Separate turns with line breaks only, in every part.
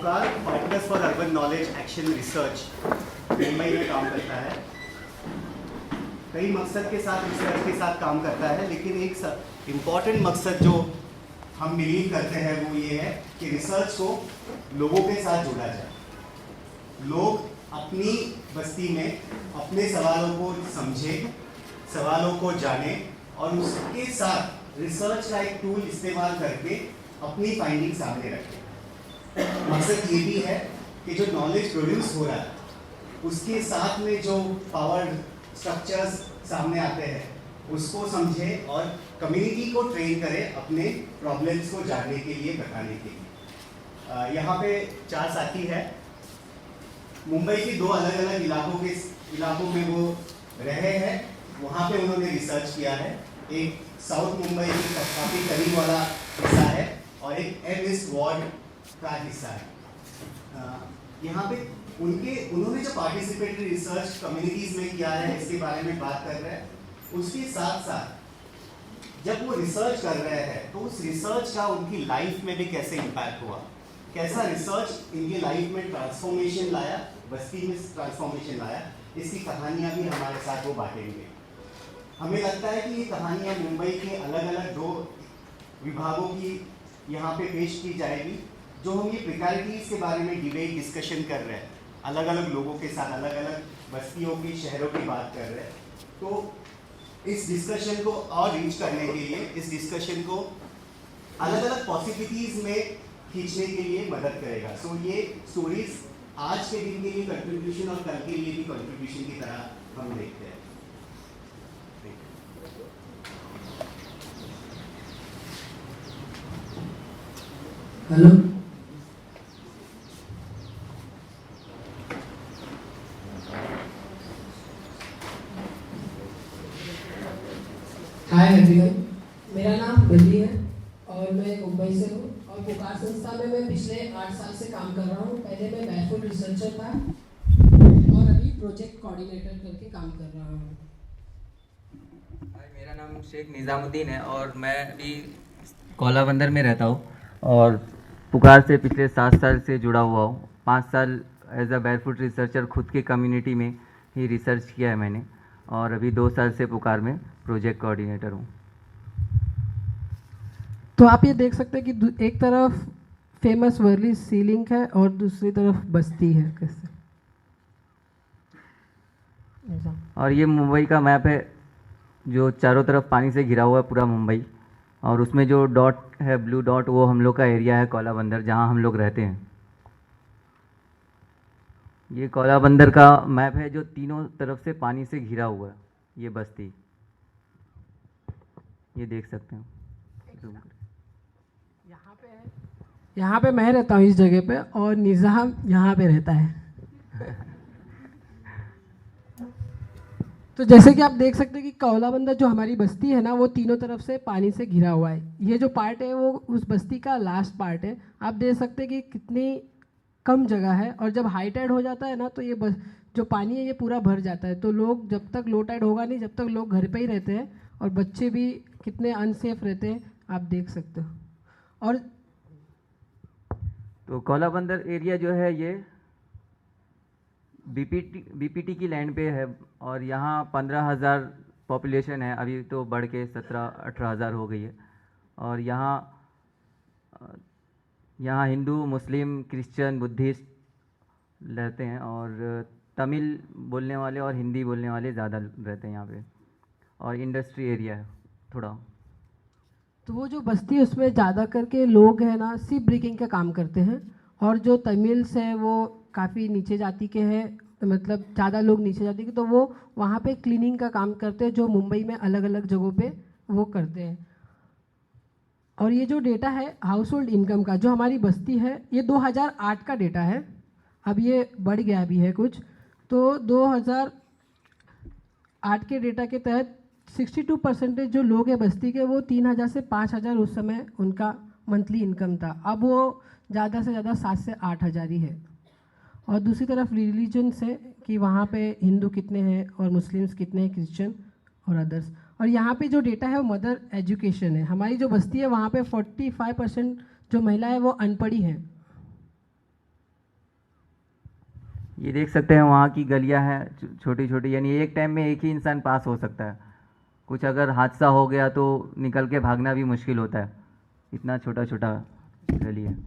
पुकार partners for urban knowledge action research Mumbai में काम करता है। कई मकसद के साथ रिसर्च के साथ काम करता है, लेकिन एक इम्पॉर्टेंट मकसद जो हम बिलीव करते हैं वो ये है कि रिसर्च को लोगों के साथ जोड़ा जाए। लोग अपनी बस्ती में अपने सवालों को समझें, सवालों को जाने और उसके साथ रिसर्च का एक टूल इस्तेमाल करके अपनी फाइंडिंग सामने रखें। मकसद ये भी है कि जो नॉलेज प्रोड्यूस हो रहा है उसके साथ में जो पावर स्ट्रक्चर्स सामने आते हैं उसको समझें और कम्युनिटी को ट्रेन करें अपने प्रॉब्लम्स को जानने के लिए, बताने के लिए। यहाँ पे 4 साथी हैं। मुंबई के 2 अलग अलग इलाकों में वो रहे हैं, वहाँ पे उन्होंने रिसर्च किया है। एक साउथ मुंबई की काफ़ी करीब वाला हिस्सा है और एक एम ईस्ट वार्ड का हिस्सा है। यहाँ पे उन्होंने जो पार्टिसिपेटरी रिसर्च कम्युनिटीज़ में किया है इसके बारे में बात कर रहे हैं। उसके साथ साथ जब वो रिसर्च कर रहे हैं तो उस रिसर्च का उनकी लाइफ में भी कैसे इम्पैक्ट हुआ, कैसा रिसर्च इनकी लाइफ में ट्रांसफॉर्मेशन लाया, बस्ती में ट्रांसफॉर्मेशन लाया, इसकी कहानियाँ भी हमारे साथ वो बांटेंगे। हमें लगता है कि ये कहानियाँ मुंबई के अलग अलग 2 विभागों की यहाँ पे पेश की जाएगी। जो हम ये प्रिकॉरिटीज़ के बारे में डिस्कशन कर रहे हैं, अलग अलग लोगों के साथ, अलग अलग बस्तियों की, शहरों की बात कर रहे हैं, तो इस डिस्कशन को और रीच करने के लिए, इस डिस्कशन को अलग अलग पॉसिबिलिटीज़ में खींचने के लिए मदद करेगा। सो ये स्टोरीज आज के दिन के लिए कंट्रीब्यूशन और कल के लिए भी कंट्रीब्यूशन की तरह हम देखते हैं।
हेलो, हाय एवरीवन, मेरा नाम बल्ली है और मैं मुंबई से हूँ और पुकार संस्था में मैं पिछले 8 साल से काम कर रहा हूँ। पहले मैं बैकफुट रिसर्चर था और अभी प्रोजेक्ट कोऑर्डिनेटर करके काम कर रहा हूँ।
मेरा नाम शेख निज़ामुद्दीन है और मैं अभी कोलाबंदर में रहता हूँ और पुकार से पिछले 7 साल से जुड़ा हुआ हूँ। 5 साल एज अ बैकफुट रिसर्चर खुद की कम्युनिटी में ही रिसर्च किया है मैंने और अभी 2 साल से पुकार में प्रोजेक्ट कोऑर्डिनेटर हूँ।
तो आप ये देख सकते हैं कि एक तरफ फेमस वर्ली सीलिंग है और दूसरी तरफ बस्ती है। कैसे
और ये मुंबई का मैप है जो चारों तरफ पानी से घिरा हुआ है पूरा मुंबई, और उसमें जो डॉट है, ब्लू डॉट, वो हम लोग का एरिया है कोलाबंदर, जहाँ हम लोग रहते हैं। ये कोलाबंदर का मैप है जो तीनों तरफ से पानी से घिरा हुआ है। ये बस्ती ये देख सकते हैं।
यहाँ पे मैं रहता हूँ इस जगह पे और निज़ाम यहाँ पे रहता है। तो जैसे कि आप देख सकते हैं कि कोलाबंदर जो हमारी बस्ती है ना, वो तीनों तरफ से पानी से घिरा हुआ है। ये जो पार्ट है वो उस बस्ती का लास्ट पार्ट है। आप देख सकते हैं कि कितनी कम जगह है और जब हाई टाइड हो जाता है ना तो ये जो पानी है ये पूरा भर जाता है। तो लोग, जब तक लो टाइड होगा नहीं, जब तक लोग घर पे ही रहते हैं और बच्चे भी कितने अनसेफ रहते हैं आप देख सकते हो। और
तो कोलाबंदर एरिया जो है ये बीपीटी की लैंड पे है और यहाँ 15,000 पॉपुलेशन है। अभी तो बढ़ के 17-18 हज़ार हो गई है। और यहाँ हिंदू, मुस्लिम, क्रिश्चियन, बुद्धिस्ट रहते हैं और तमिल बोलने वाले और हिंदी बोलने वाले ज़्यादा रहते हैं यहाँ पे। और इंडस्ट्री एरिया है थोड़ा।
तो वो जो बस्ती है उसमें ज़्यादा करके लोग हैं ना शिप ब्रेकिंग का काम करते हैं और जो तमिल्स हैं वो काफ़ी नीचे जाति के हैं, मतलब ज़्यादा लोग नीचे जाति के, तो वो वहाँ पे क्लीनिंग का काम करते हैं जो मुंबई में अलग अलग जगहों पे वो करते हैं। और ये जो डेटा है हाउस होल्ड इनकम का, जो हमारी बस्ती है, ये 2008 का डेटा है। अब ये बढ़ गया भी है कुछ। तो 2008 के डेटा के तहत 62% जो लोग हैं बस्ती के, वो 3,000 से 5,000 उस समय उनका मंथली इनकम था। अब वो ज़्यादा से ज़्यादा 7 से 8,000 ही है। और दूसरी तरफ रिलीजन्स है कि वहाँ पे हिंदू कितने हैं और मुस्लिम्स कितने हैं, क्रिश्चियन और अदर्स। और यहाँ पे जो डेटा है वो मदर एजुकेशन है। हमारी जो बस्ती है वहाँ पे 45% जो महिला है वो अनपढ़ी है।
ये देख सकते हैं वहाँ की गलियाँ हैं छोटी छोटी, यानी एक टाइम में एक ही इंसान पास हो सकता है। कुछ अगर हादसा हो गया तो निकल के भागना भी मुश्किल होता है, इतना छोटा छोटा गली है।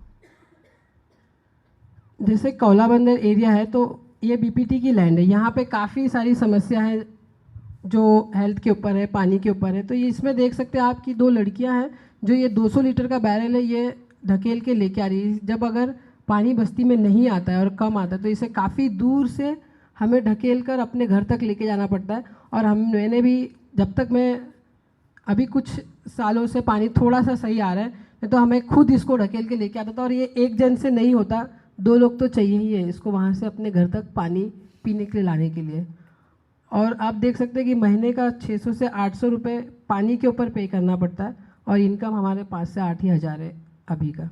जैसे कौला बंदर एरिया है तो ये बीपीटी की लैंड है, यहाँ पे काफ़ी सारी समस्या है जो हेल्थ के ऊपर है, पानी के ऊपर है। तो ये इसमें देख सकते हैं आप कि 2 लड़कियां हैं जो ये 200 लीटर का बैरल है ये ढकेल के लेके आ रही है। जब अगर पानी बस्ती में नहीं आता है और कम आता है तो इसे काफ़ी दूर से हमें ढकेल कर अपने घर तक लेके जाना पड़ता है। और मैंने भी, जब तक मैं अभी कुछ सालों से पानी थोड़ा सा सही आ रहा है, नहीं तो हमें खुद इसको ढकेल के लेके आता था। और ये एक जन से नहीं होता, 2 लोग तो चाहिए ही है इसको वहाँ से अपने घर तक पानी पीने के लिए लाने के लिए। और आप देख सकते हैं कि महीने का 600 से 800 रुपये पानी के ऊपर पे करना पड़ता है और इनकम हमारे 5 से 8 ही हज़ार है अभी का।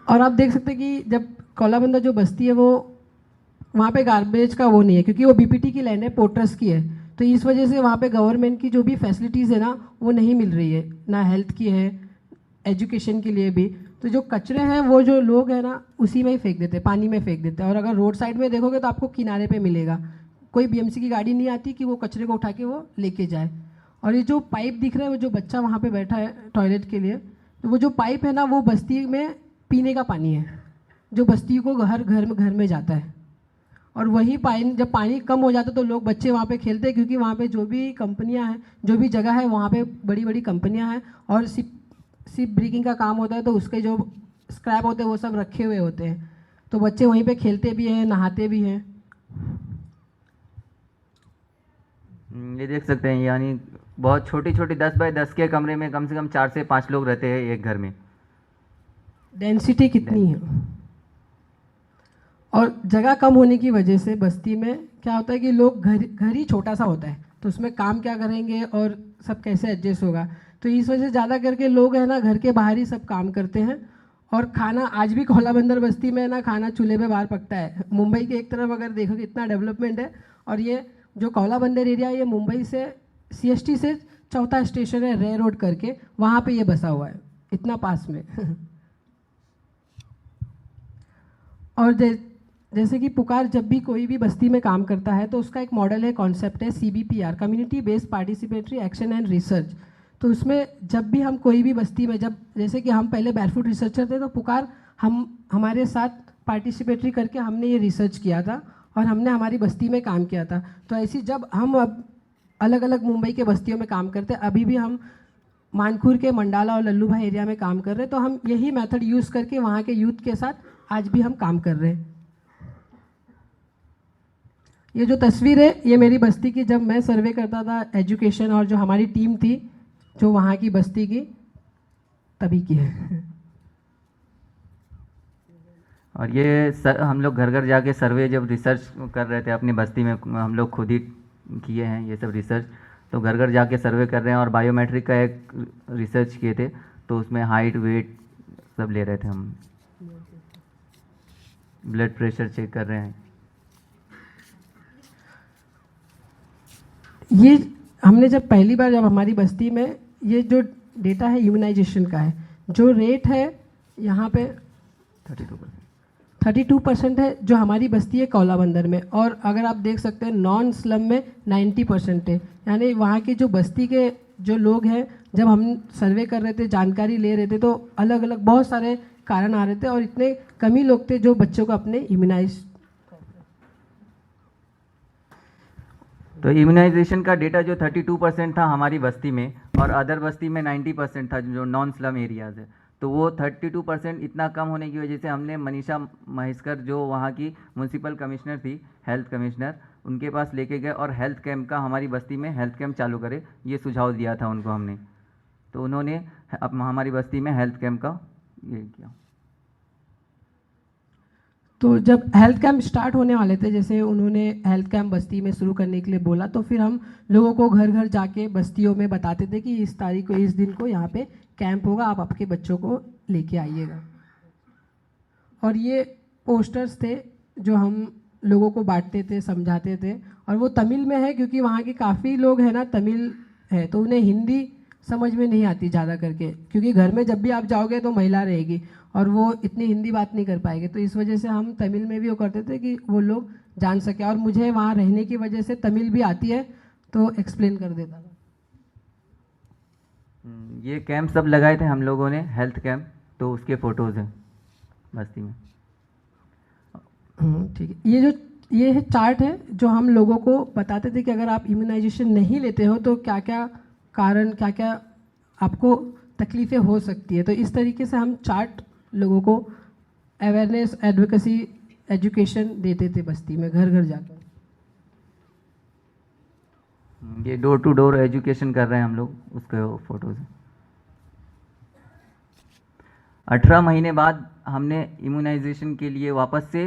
और आप देख सकते हैं कि जब कौलाबंदर जो बस्ती है वो वहाँ पे गार्बेज का वो नहीं है, क्योंकि वो बीपीटी की लैंड है, पोर्टर्स की है। तो इस वजह से वहाँ पे गवर्नमेंट की जो भी फैसिलिटीज़ है ना वो नहीं मिल रही है, ना हेल्थ की है, एजुकेशन के लिए भी। तो जो कचरे हैं वो जो लोग हैं ना उसी में ही फेंक देते हैं, पानी में फेंक देते हैं। और अगर रोड साइड में देखोगे तो आपको किनारे पे मिलेगा, कोई बीएमसी की गाड़ी नहीं आती कि वो कचरे को उठा के वो लेके जाए। और ये जो पाइप दिख रहा है, वो जो बच्चा वहाँ पे बैठा है टॉयलेट के लिए, तो वो जो पाइप है ना वो बस्ती में पीने का पानी है जो बस्ती को घर में जाता है। और वही पानी, जब पानी कम हो जाता है तो लोग बच्चे वहाँ पे खेलते हैं, क्योंकि वहाँ पे जो भी कंपनियाँ हैं, जो भी जगह है वहाँ पे बड़ी बड़ी कंपनियाँ हैं और सिप ब्रिकिंग का काम होता है। तो उसके जो स्क्रैप होते हैं वो सब रखे हुए होते हैं, तो बच्चे वहीं पे खेलते भी हैं, नहाते भी हैं।
ये देख सकते हैं, यानी बहुत छोटी छोटी 10 बाय 10 के कमरे में कम से कम 4 से 5 लोग रहते हैं एक घर में।
डेंसिटी कितनी है। और जगह कम होने की वजह से बस्ती में क्या होता है कि लोग घर ही छोटा सा होता है, तो उसमें काम क्या करेंगे और सब कैसे एडजस्ट होगा। तो इस वजह से ज़्यादा करके लोग हैं ना घर के बाहर ही सब काम करते हैं। और खाना आज भी कौलाबंदर बस्ती में ना खाना चूल्हे पे बाहर पकता है। मुंबई के एक तरफ अगर देखो कि इतना डेवलपमेंट है, और ये जो कौलाबंदर एरिया है ये मुंबई से CST से 4था स्टेशन है रे रोड करके, वहाँ पे ये बसा हुआ है, इतना पास में। और जैसे कि पुकार जब भी कोई भी बस्ती में काम करता है तो उसका एक मॉडल है, कॉन्सेप्ट है CBPR, community based participatory action and research. तो उसमें जब भी हम कोई भी बस्ती में, जब जैसे कि हम पहले बैरफुट रिसर्चर थे तो पुकार हमारे साथ पार्टिसिपेटरी करके हमने ये रिसर्च किया था और हमने हमारी बस्ती में काम किया था। तो ऐसी जब हम अब अलग अलग मुंबई के बस्तियों में काम करते हैं, अभी भी हम मानखुर के मंडाला और लल्लू भाई एरिया में काम कर रहे हैं, तो हम यही मेथड यूज़ करके वहाँ के यूथ के साथ आज भी हम काम कर रहे हैं। ये जो तस्वीर है ये मेरी बस्ती की, जब मैं सर्वे करता था एजुकेशन, और जो हमारी टीम थी जो वहाँ की बस्ती की, तभी की है।
और ये हम लोग घर घर जाके सर्वे जब रिसर्च कर रहे थे अपनी बस्ती में, हम लोग खुद ही किए हैं ये सब रिसर्च। तो घर घर जाके सर्वे कर रहे हैं और बायोमेट्रिक का एक रिसर्च किए थे, तो उसमें हाइट वेट सब ले रहे थे हम, ब्लड प्रेशर चेक कर रहे हैं।
ये हमने जब पहली बार जब हमारी बस्ती में ये जो डेटा है इम्यूनाइजेशन का है, जो रेट है यहाँ पे 32% है जो हमारी बस्ती है कौलाबंदर में। और अगर आप देख सकते हैं नॉन स्लम में 90% है। यानी वहाँ की जो बस्ती के जो लोग हैं, जब हम सर्वे कर रहे थे, जानकारी ले रहे थे, तो अलग अलग बहुत सारे कारण आ रहे थे और इतने कम ही लोग थे जो बच्चों को अपने इम्यूनाइज।
तो इम्यूनाइजेशन का डेटा जो 32% था हमारी बस्ती में, और अदर बस्ती में 90% था जो नॉन स्लम एरियाज़ है। तो वो 32% इतना कम होने की वजह से हमने मनीषा महेश्कर जो वहाँ की म्यूनसिपल कमिश्नर थी, हेल्थ कमिश्नर, उनके पास लेके गए और हेल्थ कैंप का हमारी बस्ती में हेल्थ कैंप चालू करे, ये सुझाव दिया था उनको हमने। तो उन्होंने अब हमारी बस्ती में हेल्थ कैंप का ये किया।
तो जब हेल्थ कैंप स्टार्ट होने वाले थे, जैसे उन्होंने हेल्थ कैंप बस्ती में शुरू करने के लिए बोला, तो फिर हम लोगों को घर घर जाके बस्तियों में बताते थे कि इस तारीख को, इस दिन को यहाँ पे कैंप होगा, आप आपके बच्चों को लेके आइएगा। और ये पोस्टर्स थे जो हम लोगों को बांटते थे, समझाते थे। और वो तमिल में है क्योंकि वहाँ के काफ़ी लोग हैं ना तमिल है, तो उन्हें हिंदी समझ में नहीं आती ज़्यादा करके, क्योंकि घर में जब भी आप जाओगे तो महिला रहेगी और वो इतनी हिंदी बात नहीं कर पाएंगे, तो इस वजह से हम तमिल में भी वो करते थे कि वो लोग जान सके। और मुझे वहाँ रहने की वजह से तमिल भी आती है तो एक्सप्लेन कर देता था।
ये कैंप सब लगाए थे हम लोगों ने, हेल्थ कैंप, तो उसके फ़ोटोज़ हैं बस्ती में।
ठीक है। ये है चार्ट है जो हम लोगों को बताते थे कि अगर आप इम्यूनाइजेशन नहीं लेते हो तो क्या क्या कारण, क्या क्या आपको तकलीफ़ें हो सकती है। तो इस तरीके से हम चार्ट लोगों को अवेयरनेस, एडवोकेसी, एजुकेशन देते थे बस्ती में, घर घर जाकर।
ये डोर टू डोर एजुकेशन कर रहे हैं हम लोग, उसके फ़ोटोज़। 18 महीने बाद हमने इम्यूनाइजेशन के लिए वापस से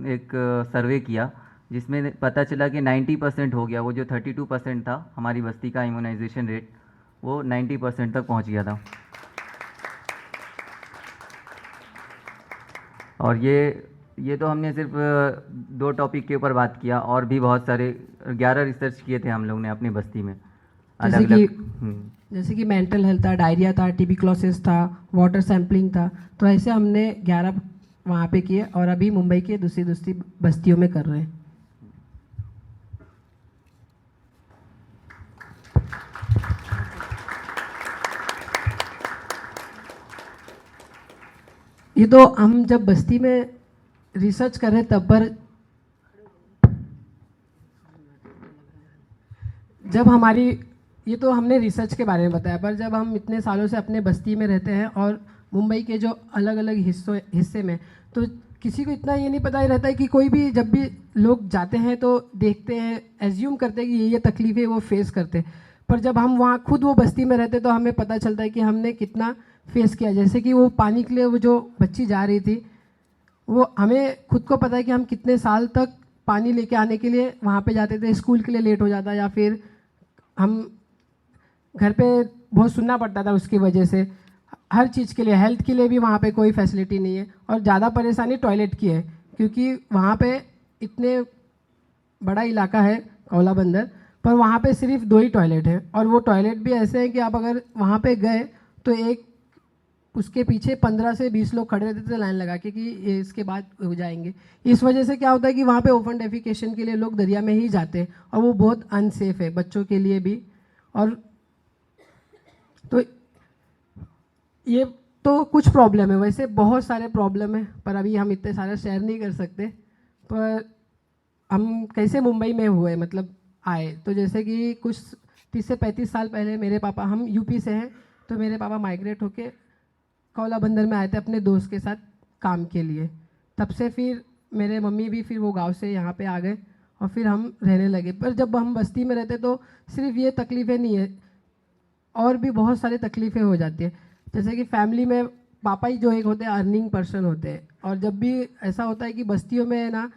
एक सर्वे किया, जिसमें पता चला कि 90% हो गया। वो जो 32% था हमारी बस्ती का इम्यूनाइजेशन रेट, वो 90% तक पहुंच गया था। और ये तो हमने सिर्फ 2 टॉपिक के ऊपर बात किया, और भी बहुत सारे 11 रिसर्च किए थे हम लोग ने अपनी बस्ती में, अलग अलग।
जैसे कि मेंटल हेल्थ था, डायरिया था, ट्यूबरक्लोसिस था, वाटर सैम्पलिंग था, तो ऐसे हमने 11 वहाँ पे किए और अभी मुंबई के दूसरी दूसरी बस्तियों में कर रहे हैं। ये तो हम जब बस्ती में रिसर्च कर रहे तब पर जब हमारी, ये तो हमने रिसर्च के बारे में बताया, पर जब हम इतने सालों से अपने बस्ती में रहते हैं और मुंबई के जो अलग अलग हिस्से में, तो किसी को इतना ये नहीं पता ही रहता है कि कोई भी, जब भी लोग जाते हैं तो देखते हैं, एज्यूम करते हैं कि ये तकलीफ़ें वो फेस करते हैं। पर जब हम वहाँ खुद वो बस्ती में रहते तो हमें पता चलता है कि हमने कितना फेस किया। जैसे कि वो पानी के लिए वो जो बच्ची जा रही थी, वो हमें खुद को पता है कि हम कितने साल तक पानी लेके आने के लिए वहाँ पे जाते थे, स्कूल के लिए लेट हो जाता, या फिर हम घर पे बहुत सुनना पड़ता था उसकी वजह से। हर चीज़ के लिए, हेल्थ के लिए भी वहाँ पे कोई फैसिलिटी नहीं है। और ज़्यादा परेशानी टॉयलेट की है, क्योंकि वहाँ पे इतने बड़ा इलाका है कौला बंदर, पर वहाँ पे सिर्फ 2 ही टॉयलेट हैं, और वो टॉयलेट भी ऐसे हैं कि आप अगर वहाँ पे गए तो एक उसके पीछे 15 से 20 लोग खड़े रहते थे लाइन लगा के कि ये इसके बाद हो जाएंगे। इस वजह से क्या होता है कि वहाँ पे ओपन डेफिकेशन के लिए लोग दरिया में ही जाते हैं, और वो बहुत अनसेफ है बच्चों के लिए भी। और तो ये तो कुछ प्रॉब्लम है, वैसे बहुत सारे प्रॉब्लम है, पर अभी हम इतने सारे शेयर नहीं कर सकते। पर हम कैसे मुंबई में हुए, मतलब आए, तो जैसे कि कुछ 30 से 35 साल पहले मेरे पापा, हम यूपी से हैं, तो मेरे पापा माइग्रेट होके कौला बंदर में आए थे अपने दोस्त के साथ काम के लिए। तब से फिर मेरे मम्मी भी फिर वो गांव से यहाँ पे आ गए और फिर हम रहने लगे। पर जब हम बस्ती में रहते तो सिर्फ ये तकलीफ़ें नहीं है, और भी बहुत सारी तकलीफ़ें हो जाती है। जैसे कि फैमिली में पापा ही जो एक होते हैं अर्निंग पर्सन होते हैं, और जब भी ऐसा होता है कि बस्तियों में है ना,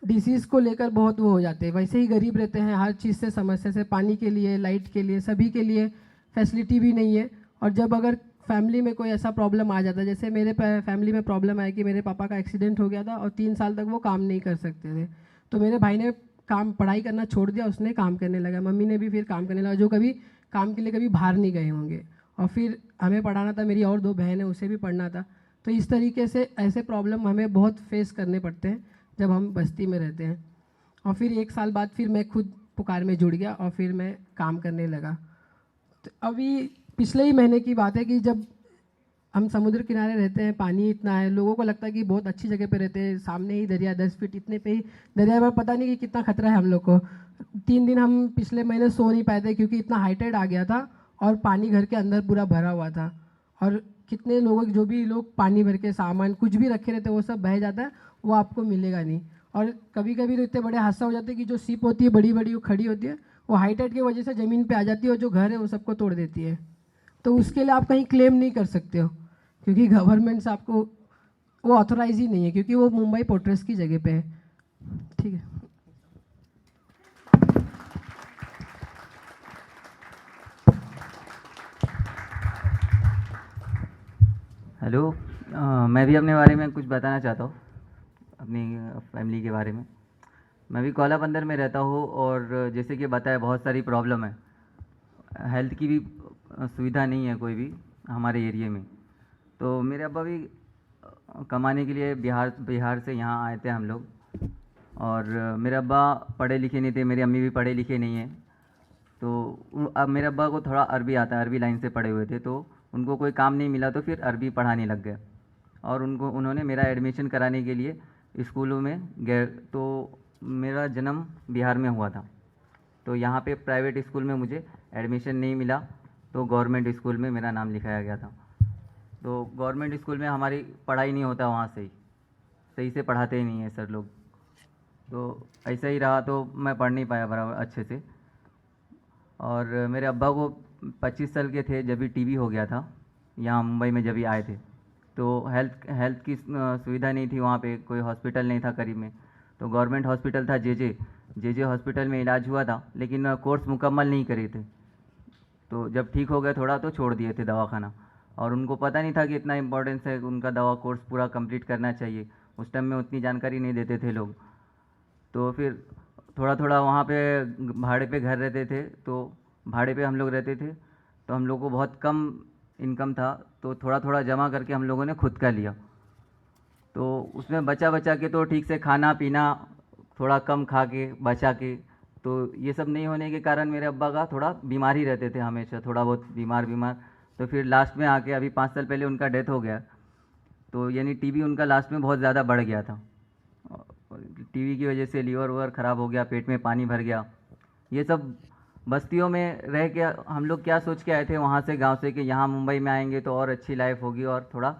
डिसीज़ को लेकर बहुत वो हो जाते हैं, वैसे ही गरीब रहते हैं, हर चीज़ से समस्या से, पानी के लिए, लाइट के लिए, सभी के लिए फैसिलिटी भी नहीं है। और जब अगर फैमिली में कोई ऐसा प्रॉब्लम आ जाता है, जैसे मेरे फैमिली में प्रॉब्लम आया कि मेरे पापा का एक्सीडेंट हो गया था और 3 साल तक वो काम नहीं कर सकते थे, तो मेरे भाई ने पढ़ाई करना छोड़ दिया, उसने काम करने लगा, मम्मी ने भी फिर काम करने लगा, जो कभी काम के लिए कभी बाहर नहीं गए होंगे। और फिर हमें पढ़ाना था, मेरी और 2 बहन है, उसे भी पढ़ना था। तो इस तरीके से ऐसे प्रॉब्लम हमें बहुत फेस करने पड़ते हैं जब हम बस्ती में रहते हैं। और फिर 1 साल बाद फिर मैं खुद पुकार में जुड़ गया और फिर मैं काम करने लगा। तो अभी पिछले ही महीने की बात है कि जब हम समुद्र किनारे रहते हैं, पानी इतना है, लोगों को लगता है कि बहुत अच्छी जगह पे रहते हैं, सामने ही दरिया, 10 फीट इतने पे ही दरिया में, पता नहीं कि कितना खतरा है हम लोग को। 3 दिन हम पिछले महीने सो नहीं पाए थे, क्योंकि इतना हाई टाइड आ गया था और पानी घर के अंदर पूरा भरा हुआ था। और कितने लोग, जो भी लोग पानी भर के सामान कुछ भी रखे रहते हैं, वो सब बह जाता है, वो आपको मिलेगा नहीं। और कभी कभी तो इतने बड़े हादसा हो जाते हैं कि जो शिप होती है बड़ी बड़ी, वो खड़ी होती है, वो हाई टाइड की वजह से ज़मीन पे आ जाती है और जो घर है वो सबको तोड़ देती है। तो उसके लिए आप कहीं क्लेम नहीं कर सकते हो, क्योंकि गवर्नमेंट से आपको वो ऑथोराइज ही नहीं है, क्योंकि वो मुंबई पोर्ट ट्रस्ट की जगह पे है। ठीक है।
हेलो, मैं भी अपने बारे में कुछ बताना चाहता हूँ, अपनी फैमिली के बारे में। मैं भी कौला बंदर में रहता हूँ, और जैसे कि बताया बहुत सारी प्रॉब्लम है, हेल्थ की भी सुविधा नहीं है कोई भी हमारे एरिया में। तो मेरे अब्बा भी कमाने के लिए बिहार से यहाँ आए थे हम लोग। और मेरे अब्बा पढ़े लिखे नहीं थे, मेरी अम्मी भी पढ़े लिखे नहीं हैं। तो अब मेरे अब्बा को थोड़ा अरबी आता है, अरबी लाइन से पढ़े हुए थे, तो उनको कोई काम नहीं मिला तो फिर अरबी पढ़ाने लग गए। और उन्होंने मेरा एडमिशन कराने के लिए स्कूलों में गए। तो मेरा जन्म बिहार में हुआ था, तो यहाँ पे प्राइवेट स्कूल में मुझे एडमिशन नहीं मिला, तो गवर्नमेंट स्कूल में मेरा नाम लिखाया गया था। तो गवर्नमेंट स्कूल में हमारी पढ़ाई नहीं होता, वहाँ सही से पढ़ाते ही नहीं है सर लोग। तो ऐसा ही रहा, तो मैं पढ़ नहीं पाया बराबर अच्छे से। और मेरे अब्बा को 25 साल के थे जब भी टीबी हो गया था, यहाँ मुंबई में जब भी आए थे। तो हेल्थ की सुविधा नहीं थी, वहाँ पे कोई हॉस्पिटल नहीं था करीब में। तो गवर्नमेंट हॉस्पिटल था जे हॉस्पिटल में इलाज हुआ था, लेकिन कोर्स मुकम्मल नहीं करे थे। तो जब ठीक हो गया थोड़ा तो छोड़ दिए थे दवाखाना। और उनको पता नहीं था कि इतना इम्पोर्टेंस है, उनका दवा कोर्स पूरा कंप्लीट करना चाहिए। उस टाइम में उतनी जानकारी नहीं देते थे लोग। तो फिर थोड़ा थोड़ा वहाँ पे भाड़े पे घर रहते थे, तो भाड़े पे हम लोग रहते थे, तो हम लोग को बहुत कम इनकम था, तो थोड़ा थोड़ा जमा करके हम लोगों ने खुद का लिया। तो उसमें बचा के तो ठीक से खाना पीना थोड़ा कम खा के बचा के, तो ये सब नहीं होने के कारण मेरे अब्बा का थोड़ा बीमार ही रहते थे हमेशा, थोड़ा बहुत बीमार। तो फिर लास्ट में आके अभी 5 साल पहले उनका डेथ हो गया। तो यानी टीबी उनका लास्ट में बहुत ज़्यादा बढ़ गया था। टीबी की वजह से लीवर वगैरह ख़राब हो गया, पेट में पानी भर गया। ये सब बस्तियों में रह के हम लोग क्या सोच के आए थे वहाँ से, गांव से, कि यहाँ मुंबई में आएंगे तो और अच्छी लाइफ होगी और थोड़ा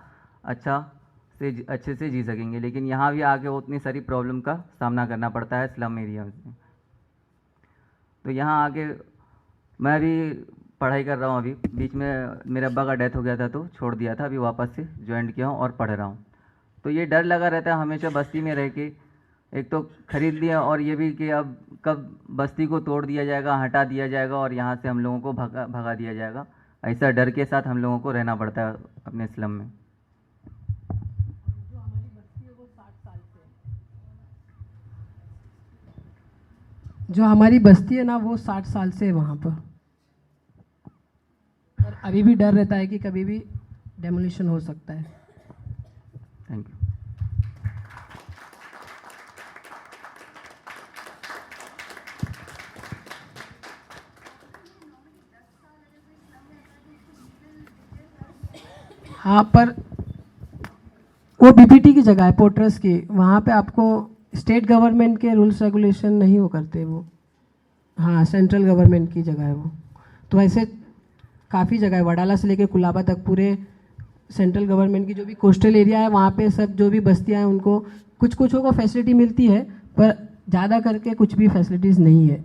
अच्छे से जी सकेंगे। लेकिन यहाँ भी आके उतनी सारी प्रॉब्लम का सामना करना पड़ता है स्लम एरिया में। तो यहाँ आके मैं भी पढ़ाई कर रहा हूँ। अभी बीच में मेरे अब्बा का डेथ हो गया था तो छोड़ दिया था, अभी वापस से ज्वाइन किया हूँ और पढ़ रहा हूँ। तो ये डर लगा रहता है हमेशा बस्ती में रह के, एक तो ख़रीद लिया और ये भी कि अब कब बस्ती को तोड़ दिया जाएगा, हटा दिया जाएगा और यहाँ से हम लोगों को भगा दिया जाएगा। ऐसा डर के साथ हम लोगों को रहना पड़ता है अपने स्लम में।
जो हमारी बस्ती है ना वो 60 साल से है वहाँ पर, और अभी भी डर रहता है कि कभी भी डेमोलिशन हो सकता है।
Thank you.
हाँ, पर वो बीपीटी की जगह है, पोर्ट्रस की। वहाँ पे आपको स्टेट गवर्नमेंट के रूल्स रेगुलेशन नहीं हो करते वो। हाँ, सेंट्रल गवर्नमेंट की जगह है वो। तो ऐसे काफ़ी जगह है, वडाला से लेके कुलाबा तक पूरे सेंट्रल गवर्नमेंट की जो भी कोस्टल एरिया है वहाँ पे सब जो भी बस्तियाँ हैं उनको कुछ को फैसिलिटी मिलती है, पर ज़्यादा करके कुछ भी फैसिलिटीज़ नहीं है।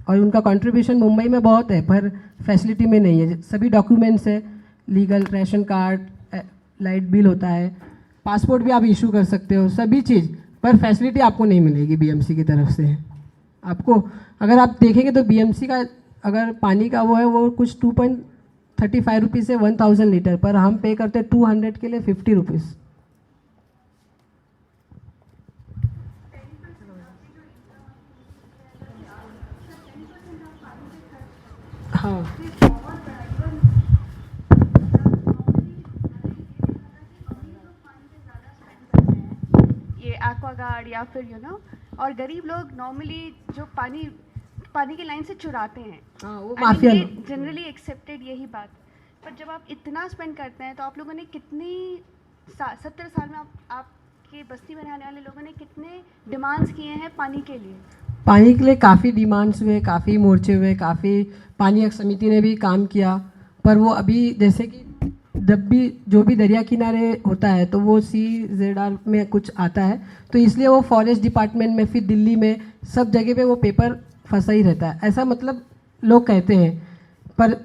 और उनका कंट्रीब्यूशन मुंबई में बहुत है पर फैसिलिटी में नहीं है। सभी डॉक्यूमेंट्स है, legal, ration card, light bill होता है, पासपोर्ट भी आप इशू कर सकते हो, सभी चीज़, पर फैसिलिटी आपको नहीं मिलेगी बीएमसी की तरफ से। आपको अगर आप देखेंगे तो बीएमसी का अगर पानी का वो है वो कुछ 2.35 रुपीज़ से 1000 लीटर, पर हम पे करते हैं 200 के लिए 50 रुपीज़। हाँ,
ये एक्वागार्ड या फिर और गरीब लोग नॉर्मली जो पानी की लाइन से चुराते हैं।
हाँ, वो माफिया
जनरली एक्सेप्टेड यही बात। पर जब आप इतना स्पेंड करते हैं तो आप लोगों ने 70 साल में आपके बस्ती में रहने वाले लोगों ने कितने डिमांड्स किए हैं पानी के लिए?
पानी के लिए काफ़ी डिमांड्स हुए, काफ़ी मोर्चे हुए, काफ़ी पानी हक समिति ने भी काम किया। पर वो अभी जैसे कि जब भी जो भी दरिया किनारे होता है तो वो CZR में कुछ आता है, तो इसलिए वो फॉरेस्ट डिपार्टमेंट में, फिर दिल्ली में, सब जगह पे वो पेपर फंसा ही रहता है, ऐसा मतलब लोग कहते हैं। पर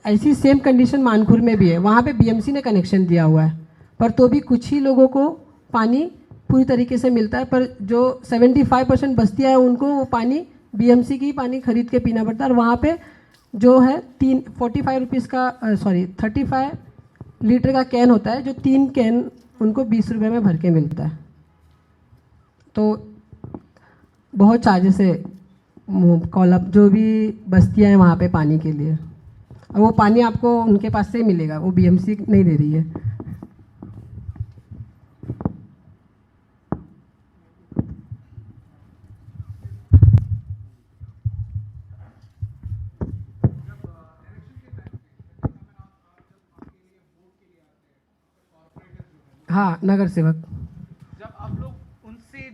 ऐसी सेम कंडीशन मानखुर में भी है, वहाँ पे बीएमसी ने कनेक्शन दिया हुआ है, पर तो भी कुछ ही लोगों को पानी पूरी तरीके से मिलता है। पर जो 75% बस्तियाँ हैं उनको वो पानी बीएमसी की पानी खरीद के पीना पड़ता है। और वहाँ पे जो है 45 रुपीज़ का 35 लीटर का कैन होता है, जो 3 कैन उनको 20 रुपये में भर के मिलता है। तो बहुत चार्जेस है कॉलअप जो भी बस्तियाँ हैं वहाँ पे पानी के लिए, और वो पानी आपको उनके पास से ही मिलेगा, वो बीएमसी नहीं दे रही है। हाँ, नगर सेवक।
जब आप लोग उनसे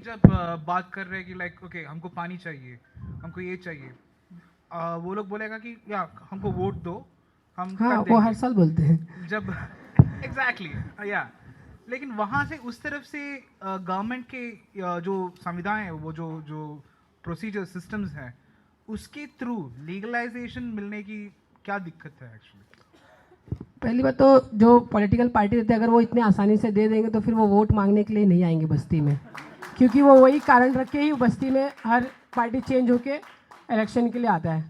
बात कर रहे हैं कि लाइक ओके हमको पानी चाहिए, हमको ये चाहिए, वो लोग बोलेगा कि या हमको वोट दो, हम
हाँ,
कर
वो हर
देंगे।
साल बोलते हैं।
जब एग्जैक्टली या लेकिन वहाँ से उस तरफ से गवर्नमेंट के जो संविधान है, वो जो जो प्रोसीजर सिस्टम्स हैं, उसके थ्रू लीगलाइजेशन मिलने की क्या दिक्कत है एक्चुअली?
पहली बात तो जो पॉलिटिकल पार्टी रहते हैं, अगर वो इतने आसानी से दे देंगे तो फिर वो वोट मांगने के लिए नहीं आएंगे बस्ती में, क्योंकि वो वही कारण रख के ही बस्ती में हर पार्टी चेंज होके इलेक्शन के लिए आता है।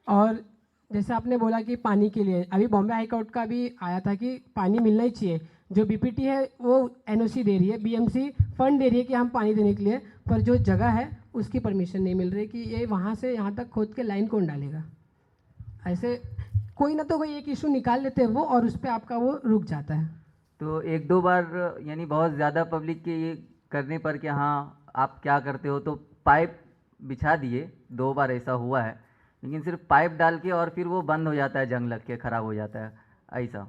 और जैसे आपने बोला कि पानी के लिए, अभी बॉम्बे हाई कोर्ट का भी आया था कि पानी मिलना ही चाहिए। जो बीपीटी है वो एनओसी दे रही है, बीएमसी फंड दे रही है कि हम पानी देने के लिए, पर जो जगह है उसकी परमिशन नहीं मिल रही कि ये वहाँ से यहाँ तक खोद के लाइन कौन डालेगा। ऐसे कोई ना तो कोई एक इशू निकाल लेते हैं वो, और उस पर आपका वो रुक जाता है।
तो एक दो बार यानी बहुत ज़्यादा पब्लिक के ये करने पर कि हाँ आप क्या करते हो, तो पाइप बिछा दिए, 2 बार ऐसा हुआ है, लेकिन सिर्फ पाइप डाल के और फिर वो बंद हो जाता है, जंग लग के ख़राब हो जाता है ऐसा।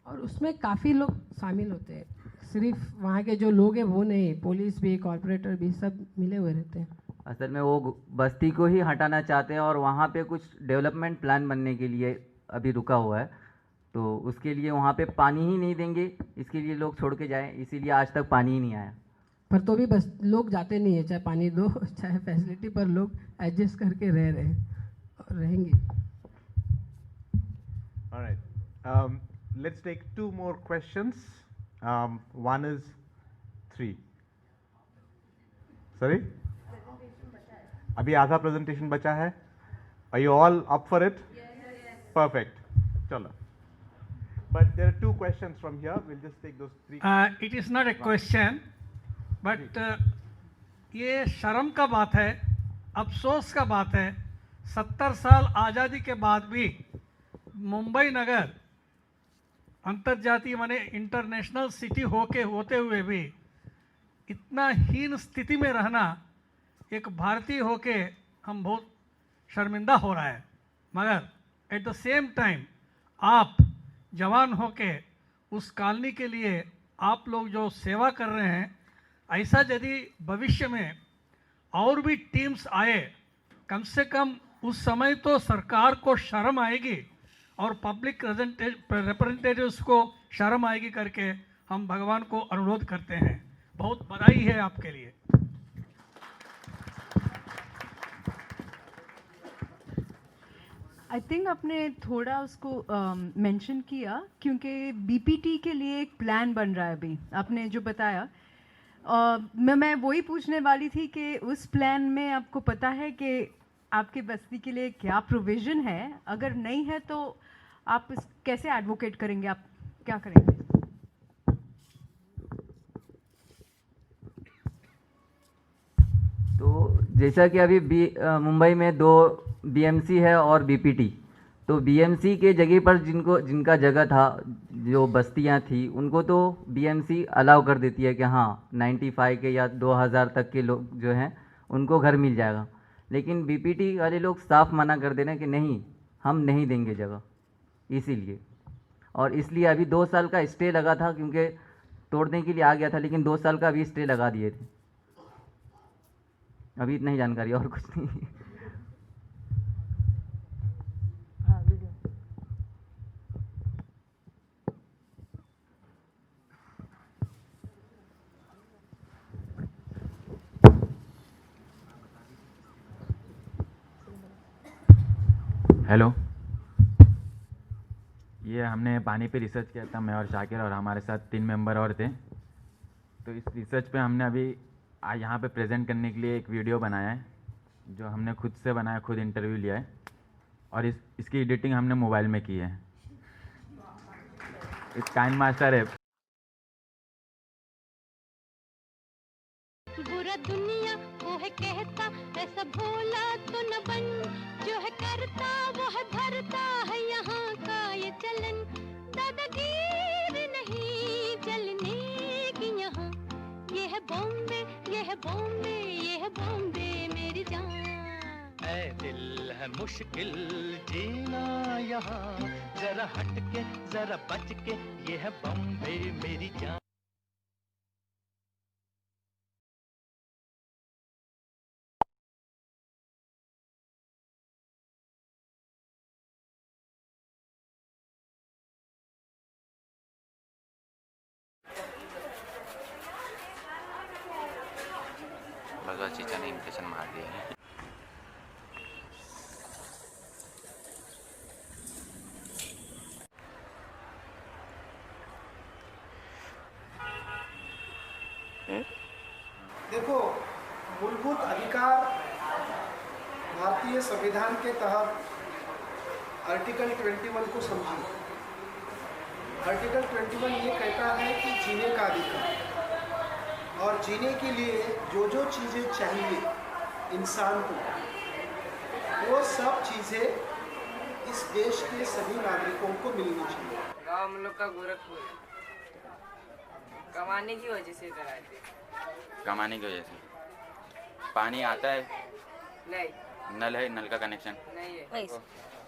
और उसमें काफ़ी लोग शामिल होते हैं, सिर्फ वहाँ के जो लोग हैं वो नहीं, पुलिस भी, कॉरपोरेटर भी, सब मिले हुए रहते हैं।
असल में वो बस्ती को ही हटाना चाहते हैं और वहाँ पे कुछ डेवलपमेंट प्लान बनने के लिए अभी रुका हुआ है, तो उसके लिए वहाँ पे पानी ही नहीं देंगे, इसके लिए लोग छोड़ के जाएं, इसीलिए आज तक पानी ही नहीं आया।
पर तो भी बस लोग जाते नहीं है, चाहे पानी दो चाहे फैसिलिटी, पर लोग एडजस्ट करके रह रहे हैं और रहेंगे।
All right. Let's take 2 more questions. One is 3. Sorry? अभी आधा presentation बचा है. Are you all up for it? Yes. Perfect. चलो. But there are 2 questions from here. We'll just take those 3.
It is not a question, but ये शर्म का बात है, अफसोस का बात है, 70 साल आज़ादी के बाद भी मुंबई नगर अंतर्जातीय माने इंटरनेशनल सिटी होते हुए भी इतना हीन स्थिति में रहना, एक भारतीय होके हम बहुत शर्मिंदा हो रहा है। मगर एट द सेम टाइम आप जवान होके उस कॉलोनी के लिए आप लोग जो सेवा कर रहे हैं, ऐसा यदि भविष्य में और भी टीम्स आए, कम से कम उस समय तो सरकार को शर्म आएगी और पब्लिक रिप्रेजेंटेटिव्स को शर्म आएगी करके हम भगवान को अनुरोध करते हैं। बहुत बधाई है आपके लिए।
आई थिंक आपने थोड़ा उसको मेंशन किया, क्योंकि बीपीटी के लिए एक प्लान बन रहा है अभी, आपने जो बताया। मैं वही पूछने वाली थी कि उस प्लान में आपको पता है कि आपके बस्ती के लिए क्या प्रोविज़न है? अगर नहीं है तो आप कैसे एडवोकेट करेंगे, आप क्या करेंगे?
तो जैसा कि अभी मुंबई में 2 बीएमसी है और बीपीटी, तो बीएमसी के जगह पर जिनका जगह था, जो बस्तियां थी, उनको तो बीएमसी अलाउ कर देती है कि हाँ 95 के या 2000 तक के लोग जो हैं उनको घर मिल जाएगा, लेकिन बीपीटी वाले लोग साफ मना कर दे रहे हैं कि नहीं, हम नहीं देंगे जगह। इसीलिए और इसलिए अभी 2 साल का स्टे लगा था, क्योंकि तोड़ने के लिए आ गया था, लेकिन 2 साल का अभी स्टे लगा दिए थे। अभी इतना ही जानकारी, और कुछ नहीं।
हेलो, ये हमने पानी पे रिसर्च किया था, मैं और शाकिर, और हमारे साथ 3 मेंबर और थे। तो इस रिसर्च पे हमने अभी यहाँ पे प्रेजेंट करने के लिए एक वीडियो बनाया है, जो हमने खुद से बनाया, खुद इंटरव्यू लिया है, और इसकी एडिटिंग हमने मोबाइल में की है। इट्स काइंड मास्टर है।
बुरा दुनिया वो है कहता, ऐसा भोला तो न बन, जो है करता वो है भरता है यहाँ का ये चलन। दादागीर नहीं चलने की यहाँ, ये है बॉम्बे, ये है बॉम्बे, ये है बॉम्बे मेरी जान।
ऐ दिल है मुश्किल जीना यहाँ, जरा हट के जरा बच के, ये है बम्बे मेरी जान।
बस चीचा ने इम्प्रेशन मार दिया है।
देखो, मूलभूत अधिकार भारतीय संविधान के तहत आर्टिकल 21 को समझिए। आर्टिकल 21 ये कहता है कि जीने का अधिकार, और जीने के लिए जो जो चीज़ें चाहिए इंसान को, वो सब चीज़ें इस देश के सभी नागरिकों को मिलनी चाहिए।
गाँव हम लोग का गोरखपुर है, कमाने की वजह से इधर आए थे।
कमाने की वजह से पानी आता है?
नहीं।
नल है? नल का कनेक्शन
नहीं है।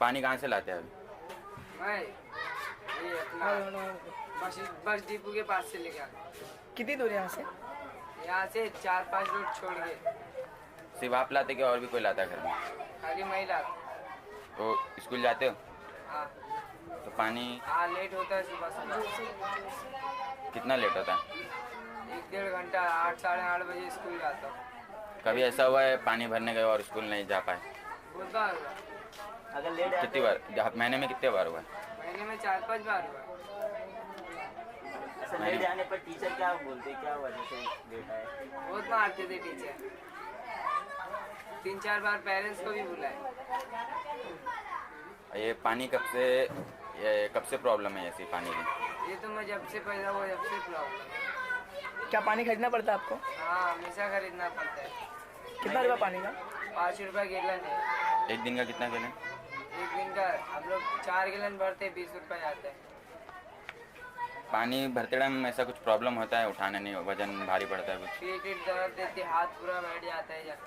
पानी कहाँ से लाते हैं अभी?
मैं ये अपना बस डिपो के पास से लेके आता।
कितनी दूर यहाँ से?
यहाँ से 4-5 रोड छोड़ के।
सिर्फ आप लाते कि और भी कोई लाता है घर में?
खाली मैं लाता।
तो स्कूल जाते हो?
हाँ।
तो पानी
लेट होता है सुबह से।
कितना लेट होता है?
1-1.5 घंटा, 8-8:30 बजे स्कूल जाता हूँ।
कभी ऐसा हुआ है पानी भरने गए और स्कूल नहीं जा पाए?
बहुत बार हुआ।
अगर लेट
कितनी बार? महीने में कितने बार हुआ है?
महीने में 4-5 बार हुआ।
ऐसा लेट आने पर टीचर क्या बोलते, क्या वजह से लेट आए?
बहुत मारते थे टीचर। 3-4 बार पेरेंट्स को भी बुलाए।
ये पानी कब से प्रॉब्लम है ऐसी पानी की?
ये तो मैं जब से पैदा हुआ जब से प्रॉब्लम।
क्या पानी खरीदना पड़ता है आपको?
हाँ, हमेशा खरीदना पड़ता है।
कितना रुपया पानी का?
5 रुपया गैलन है।
एक दिन का कितना गैलन?
एक दिन का हम लोग 4 गैलन भरते, 20 रुपया जाते हैं।
पानी भरते टाइम ऐसा कुछ प्रॉब्लम होता है? उठाने नहीं, वजन भारी पड़ता है कुछ?
पीठ दर्द देती, हाथ पूरा बैठ जाता है।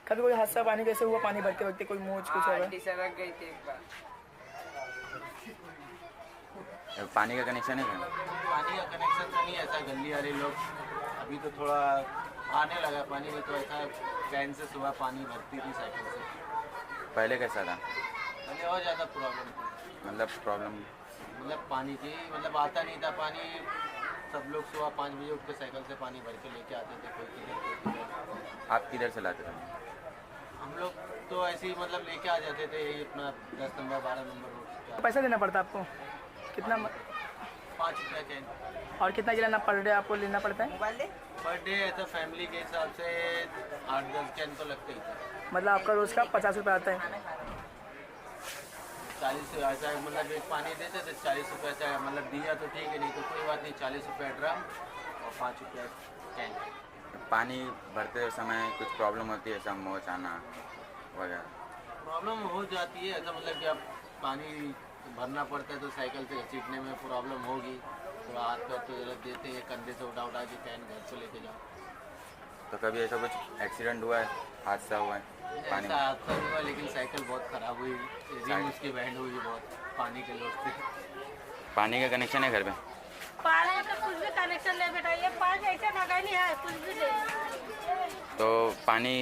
कभी कोई हादसा पानी कैसे हुआ? पानी भरते वक्त कोई मोच कुछ होगा?
आंटी सड़क गई थी एक बार।
पानी का कनेक्शन है?
पानी का कनेक्शन तो नहीं, ऐसा गली वाले लोग अभी तो थोड़ा आने लगा पानी में, तो ऐसा कैन से सुबह पानी भरती थी साइकिल से।
पहले कैसा था?
पहले और ज़्यादा प्रॉब्लम। मतलब पानी की आता नहीं था पानी। सब लोग सुबह 5 बजे उठ के साइकिल से पानी भर के लेके आते थे, कोई किधर।
आप किधर से लाते थे?
हम लोग तो ऐसे ही लेके आ जाते थे, यही अपना 10 नंबर 12 नंबर रोड।
पैसा देना पड़ता आपको? कितना?
5 रुपया कैन।
और कितना गिलाना पर डे आपको लेना पड़ता है?
पर डे ऐसा फैमिली के हिसाब से 8-10 कैन तो लगते ही थे।
मतलब आपका रोज़ का 50 रुपये आता है?
40 ऐसा एक पानी देते थे 40 रुपये ऐसा दिया तो ठीक है, नहीं तो कोई बात नहीं। 40 रुपये ड्रम और 5 रुपये कैन।
पानी भरते समय कुछ प्रॉब्लम होती है? ऐसा मोच आना वगैरह?
प्रॉब्लम हो जाती है ऐसा, कि अब पानी भरना पड़ता है तो साइकिल से घसीटने में प्रॉब्लम होगी। थोड़ा हाथ पैर तो जरूरत देते हैं, कंधे से उठा के कैन घर को लेके जाओ।
तो कभी ऐसा कुछ एक्सीडेंट हुआ है, हादसा हुआ है पानी में?
ऐसा हादसा नहीं हुआ, लेकिन साइकिल बहुत ख़राब हुई, रिम उसकी बैंड हुई बहुत पानी के लोग से।
पानी का कनेक्शन है घर में?
पानी का कुछ भी कनेक्शन नहीं बेटा, ये पानी ऐसे लगा नहीं है, कुछ भी नहीं।
तो पानी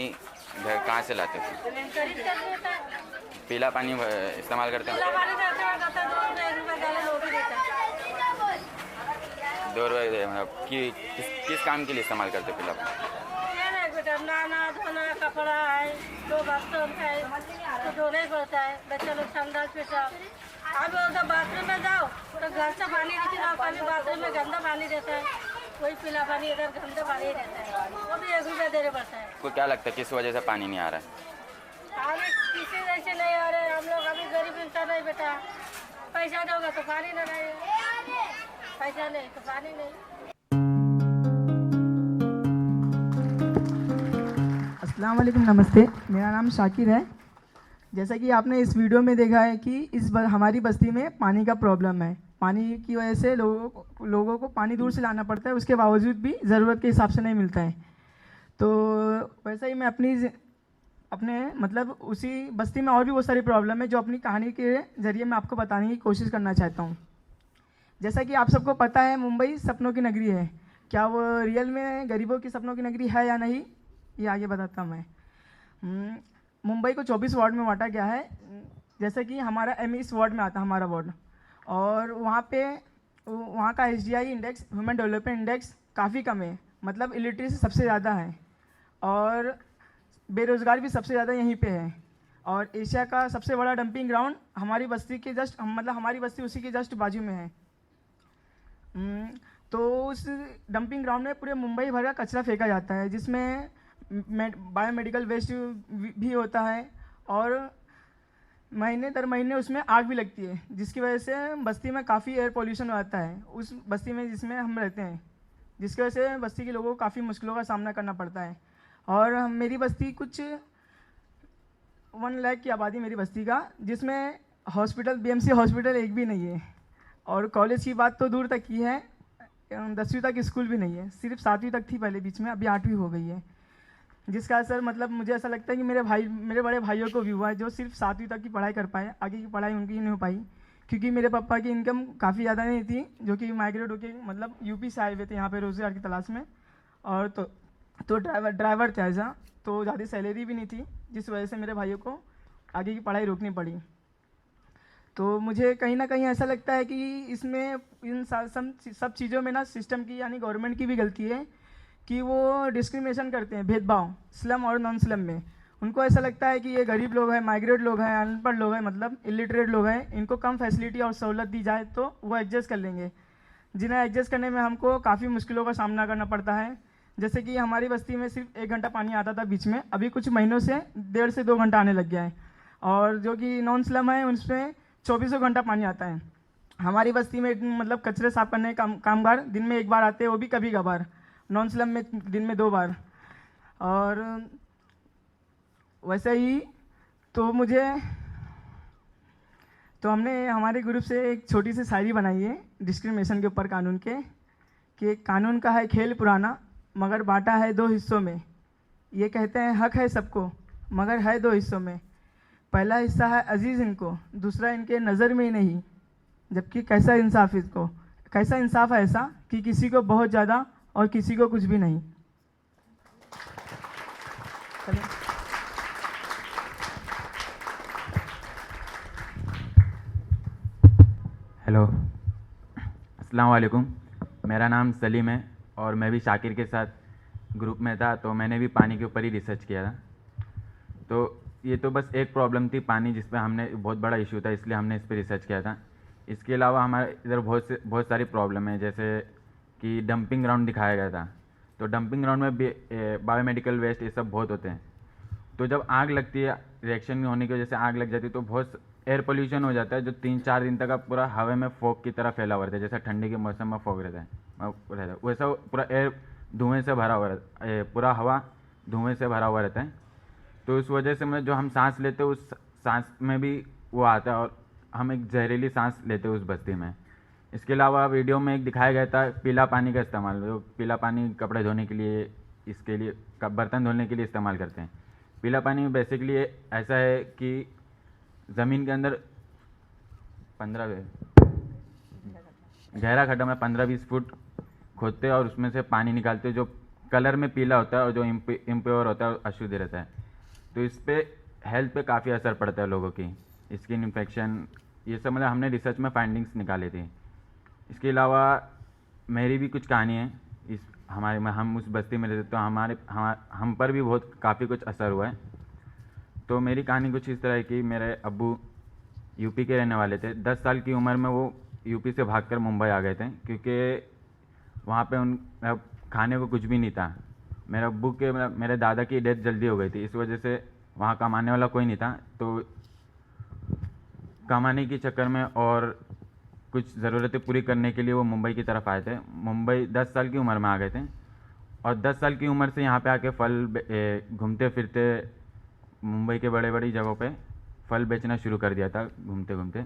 घर कहाँ से लाते थे?
खरीद कर देता है।
पीला पानी इस्तेमाल करते हैं?
पीला पानी देते हैं, कहते हैं 2 रुपये गैलन वो भी देता है।
2 रुपये मतलब किस काम के लिए इस्तेमाल करते पीला पानी?
ये नहीं बेटा, नहाना धोना, कपड़ा है, 2 बर्तन है तो धोना ही पड़ता है। बच्चे लोग संडास पेशाब। अब उधर बाथरूम में जाओ तो घर से पानी लेके जाओ, पानी बाथरूम में गंदा पानी देता है, कोई पीला पानी इधर गंदा पानी रहता है, वो भी 1 रुपया देना पड़ता है।
को क्या लगता है किस वजह से पानी नहीं आ रहा है?
पानी किसी वजह से नहीं आ रहे, हम लोग अभी गरीब इंसान है बेटा। पैसा दोगे तो पानी नहीं रहेगा, पैसा नहीं तो पानी नहीं।
अस्सलाम वालेकुम, नमस्ते। मेरा नाम शाकिर है। जैसा कि आपने इस वीडियो में देखा है कि हमारी बस्ती में पानी का प्रॉब्लम है। पानी की वजह से लोगों को पानी दूर से लाना पड़ता है, उसके बावजूद भी ज़रूरत के हिसाब से नहीं मिलता है। तो वैसा ही मैं अपने मतलब उसी बस्ती में और भी बहुत सारी प्रॉब्लम है जो अपनी कहानी के ज़रिए मैं आपको बताने की कोशिश करना चाहता हूँ। जैसा कि आप सबको पता है, मुंबई सपनों की नगरी है। क्या वो रियल में गरीबों की सपनों की नगरी है या नहीं, ये आगे बताता हूँ मैं। मुंबई को 24 वार्ड में बांटा गया है। जैसे कि हमारा एम इस वार्ड में आता है हमारा वार्ड, और वहाँ का HDI index, human development index काफ़ी कम है, मतलब इलिटरेसी सबसे ज़्यादा है और बेरोज़गार भी सबसे ज़्यादा यहीं पे है। और एशिया का सबसे बड़ा डंपिंग ग्राउंड हमारी बस्ती के जस्ट, मतलब हमारी बस्ती उसी के जस्ट बाजू में है। तो उस डंपिंग ग्राउंड में पूरे मुंबई भर का कचरा फेंका जाता है, जिसमें बायोमेडिकल वेस्ट भी होता है और महीने दर महीने उसमें आग भी लगती है, जिसकी वजह से बस्ती में काफ़ी एयर पोल्यूशन आता है उस बस्ती में जिसमें हम रहते हैं, जिसकी वजह से बस्ती के लोगों को काफ़ी मुश्किलों का सामना करना पड़ता है। और मेरी बस्ती कुछ 1 लाख की आबादी मेरी बस्ती का, जिसमें हॉस्पिटल, BMC हॉस्पिटल एक भी नहीं है, और कॉलेज की बात तो दूर तक की है, 10वीं तक स्कूल भी नहीं है, सिर्फ 7वीं तक थी पहले, बीच में अभी 8वीं हो गई है। जिसका असर मतलब मुझे ऐसा लगता है कि मेरे बड़े भाइयों को भी हुआ है, जो सिर्फ 7वीं तक की पढ़ाई कर पाए, आगे की पढ़ाई उनकी नहीं हो पाई, क्योंकि मेरे पापा की इनकम काफ़ी ज़्यादा नहीं थी, जो कि माइग्रेट होके मतलब यूपी से आए हुए थे यहाँ पे रोज़गार की तलाश में, और तो ड्राइवर थे ऐसा, तो ज़्यादा सैलरी भी नहीं थी, जिस वजह से मेरे भाइयों को आगे की पढ़ाई रोकनी पड़ी। तो मुझे कहीं ना कहीं ऐसा लगता है कि इसमें इन सब चीज़ों में ना सिस्टम की यानी गवर्नमेंट की भी गलती है कि वो डिस्क्रिमिनेशन करते हैं, भेदभाव स्लम और नॉन स्लम में। उनको ऐसा लगता है कि ये गरीब लोग हैं, माइग्रेट लोग हैं, अनपढ़ लोग हैं, मतलब इलिटरेट लोग हैं, इनको कम फैसिलिटी और सहूलत दी जाए तो वो एडजस्ट कर लेंगे, जिन्हें एडजस्ट करने में हमको काफ़ी मुश्किलों का सामना करना पड़ता है। जैसे कि हमारी बस्ती में सिर्फ 1 घंटा पानी आता था बीच में, अभी कुछ महीनों से 1.5 से 2 घंटा आने लग गया है, और जो कि नॉन स्लम है उसमें 24 घंटा पानी आता है। हमारी बस्ती में मतलब कचरे साफ करने कामगार दिन में 1 बार आते हैं, वो भी कभी कभार, नॉन स्लम में दिन में 2 बार। और वैसे ही तो हमने हमारे ग्रुप से एक छोटी सी शायरी बनाई है डिस्क्रिमिनेशन के ऊपर, कानून के, कि कानून का है खेल पुराना मगर बांटा है 2 हिस्सों में, ये कहते हैं हक है सबको मगर है 2 हिस्सों में, पहला हिस्सा है अजीज़ इनको, दूसरा इनके नज़र में ही नहीं, जबकि कैसा इंसाफ इसको, कैसा इंसाफ है ऐसा कि किसी को बहुत ज़्यादा और किसी को कुछ भी नहीं।
हेलो, अस्सलाम वालेकुम। मेरा नाम सलीम है और मैं भी शाकिर के साथ ग्रुप में था, तो मैंने भी पानी के ऊपर ही रिसर्च किया था। तो ये तो बस एक प्रॉब्लम थी पानी, जिस पे हमने बहुत बड़ा इशू था, इसलिए हमने इस पर रिसर्च किया था। इसके अलावा हमारे इधर बहुत सारी प्रॉब्लम है, जैसे कि डंपिंग ग्राउंड दिखाया गया था, तो डंपिंग ग्राउंड में बायोमेडिकल वेस्ट ये सब बहुत होते हैं। तो जब आग लगती है, रिएक्शन होने की वजह से आग लग जाती है, तो बहुत एयर पोल्यूशन हो जाता है, जो 3-4 दिन तक पूरा हवा में फॉग की तरह फैला हुआ रहता है, जैसे ठंडी के मौसम में फॉग रहता है वैसा पूरा एयर धुएँ से भरा हुआ रहता है, पूरा हवा धुएँ से भरा हुआ रहता है। तो उस वजह से जो हम सांस लेते हैं उस सांस में भी वो आता है, और हम एक जहरीली सांस लेते हैं उस बस्ती में। इसके अलावा वीडियो में एक दिखाया गया था पीला पानी का इस्तेमाल, जो पीला पानी कपड़े धोने के लिए, इसके लिए बर्तन धोने के लिए इस्तेमाल करते हैं। पीला पानी बेसिकली ऐसा है कि ज़मीन के अंदर गहरा खड्डा में 15-20 फुट खोदते हैं और उसमें से पानी निकालते हैं, जो कलर में पीला होता है और जो इम्प्योर होता है, अशुद्ध रहता है। तो इस पर हेल्थ पे काफ़ी असर पड़ता है लोगों की, स्किन इन्फेक्शन, ये सब मतलब हमने रिसर्च में फाइंडिंग्स निकाले थे। इसके अलावा मेरी भी कुछ कहानी है, हम उस बस्ती में रहते, तो हम पर भी काफ़ी कुछ असर हुआ है। तो मेरी कहानी कुछ इस तरह है कि मेरे अब्बू यूपी के रहने वाले थे। 10 साल की उम्र में वो यूपी से भागकर मुंबई आ गए थे, क्योंकि वहाँ पे खाने को कुछ भी नहीं था। मेरे दादा की डेथ जल्दी हो गई थी, इस वजह से वहाँ कमाने वाला कोई नहीं था। तो कमाने के चक्कर में और कुछ ज़रूरतें पूरी करने के लिए वो मुंबई की तरफ आए थे। मुंबई 10 साल की उम्र में आ गए थे, और 10 साल की उम्र से यहाँ पे आके घूमते फिरते मुंबई के बड़ी जगहों पे फल बेचना शुरू कर दिया था घूमते घूमते।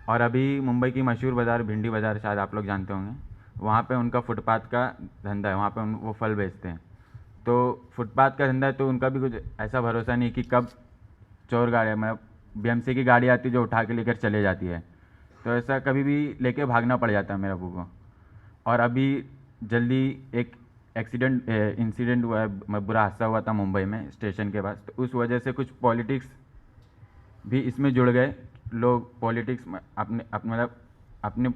और अभी मुंबई की मशहूर बाज़ार भिंडी बाज़ार, शायद आप लोग जानते होंगे, वहाँ पे उनका फुटपाथ का धंधा है, वहाँ पे वो फल बेचते हैं। तो फुटपाथ का धंधा है तो उनका भी कुछ ऐसा भरोसा नहीं कि कब चोर गाड़ी मतलब BMC की गाड़ी आती है जो उठा के लेकर चले जाती है, तो ऐसा कभी भी लेके भागना पड़ जाता है मेरे अब्बू को। और अभी जल्दी एक इंसिडेंट हुआ है, बुरा हादसा हुआ था मुंबई में स्टेशन के पास, तो उस वजह से कुछ पॉलिटिक्स भी इसमें जुड़ गए। लोग पॉलिटिक्स में अपने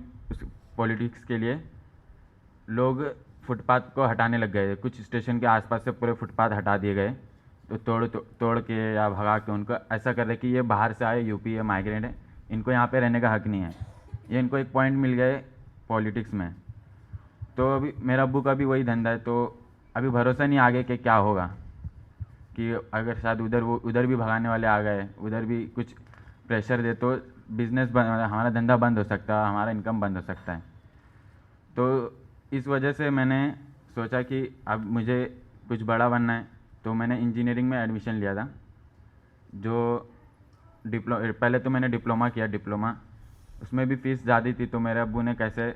पॉलिटिक्स के लिए लोग फुटपाथ को हटाने लग गए। कुछ स्टेशन के आसपास से पूरे फुटपाथ हटा दिए गए, तो तोड़ के या भगा के उनको ऐसा कर रहे कि ये बाहर से आए, यूपी है, माइग्रेंट है, इनको यहाँ पे रहने का हक नहीं है। ये इनको एक पॉइंट मिल गए पॉलिटिक्स में। तो अभी मेरा अब्बू का भी वही धंधा है, तो अभी भरोसा नहीं आगे कि क्या होगा, कि अगर शायद उधर भी भगाने वाले आ गए, उधर भी कुछ प्रेशर दे तो बिजनेस हमारा धंधा बंद हो सकता है, हमारा इनकम बंद हो सकता है। तो इस वजह से मैंने सोचा कि अब मुझे कुछ बड़ा बनना है, तो मैंने इंजीनियरिंग में एडमिशन लिया था। जो पहले तो मैंने डिप्लोमा किया, उसमें भी फ़ीस ज़्यादा थी, तो मेरे अब्बू ने कैसे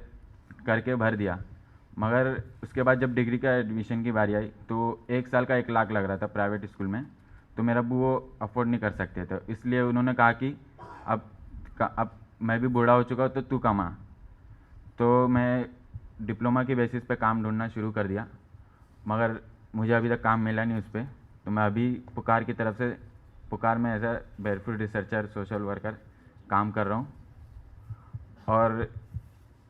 करके भर दिया। मगर उसके बाद जब डिग्री का एडमिशन की बारी आई तो 1 साल का 1 लाख लग रहा था प्राइवेट स्कूल में, तो मेरा अब्बू वो अफोर्ड नहीं कर सकते थे। इसलिए उन्होंने कहा कि अब मैं भी बूढ़ा हो चुका हूँ तो तू कमा। तो मैं डिप्लोमा की बेसिस पे काम ढूंढना शुरू कर दिया, मगर मुझे अभी तक काम मिला नहीं उस पर। तो मैं अभी पुकार में as a barefoot researcher, social worker काम कर रहा हूँ। और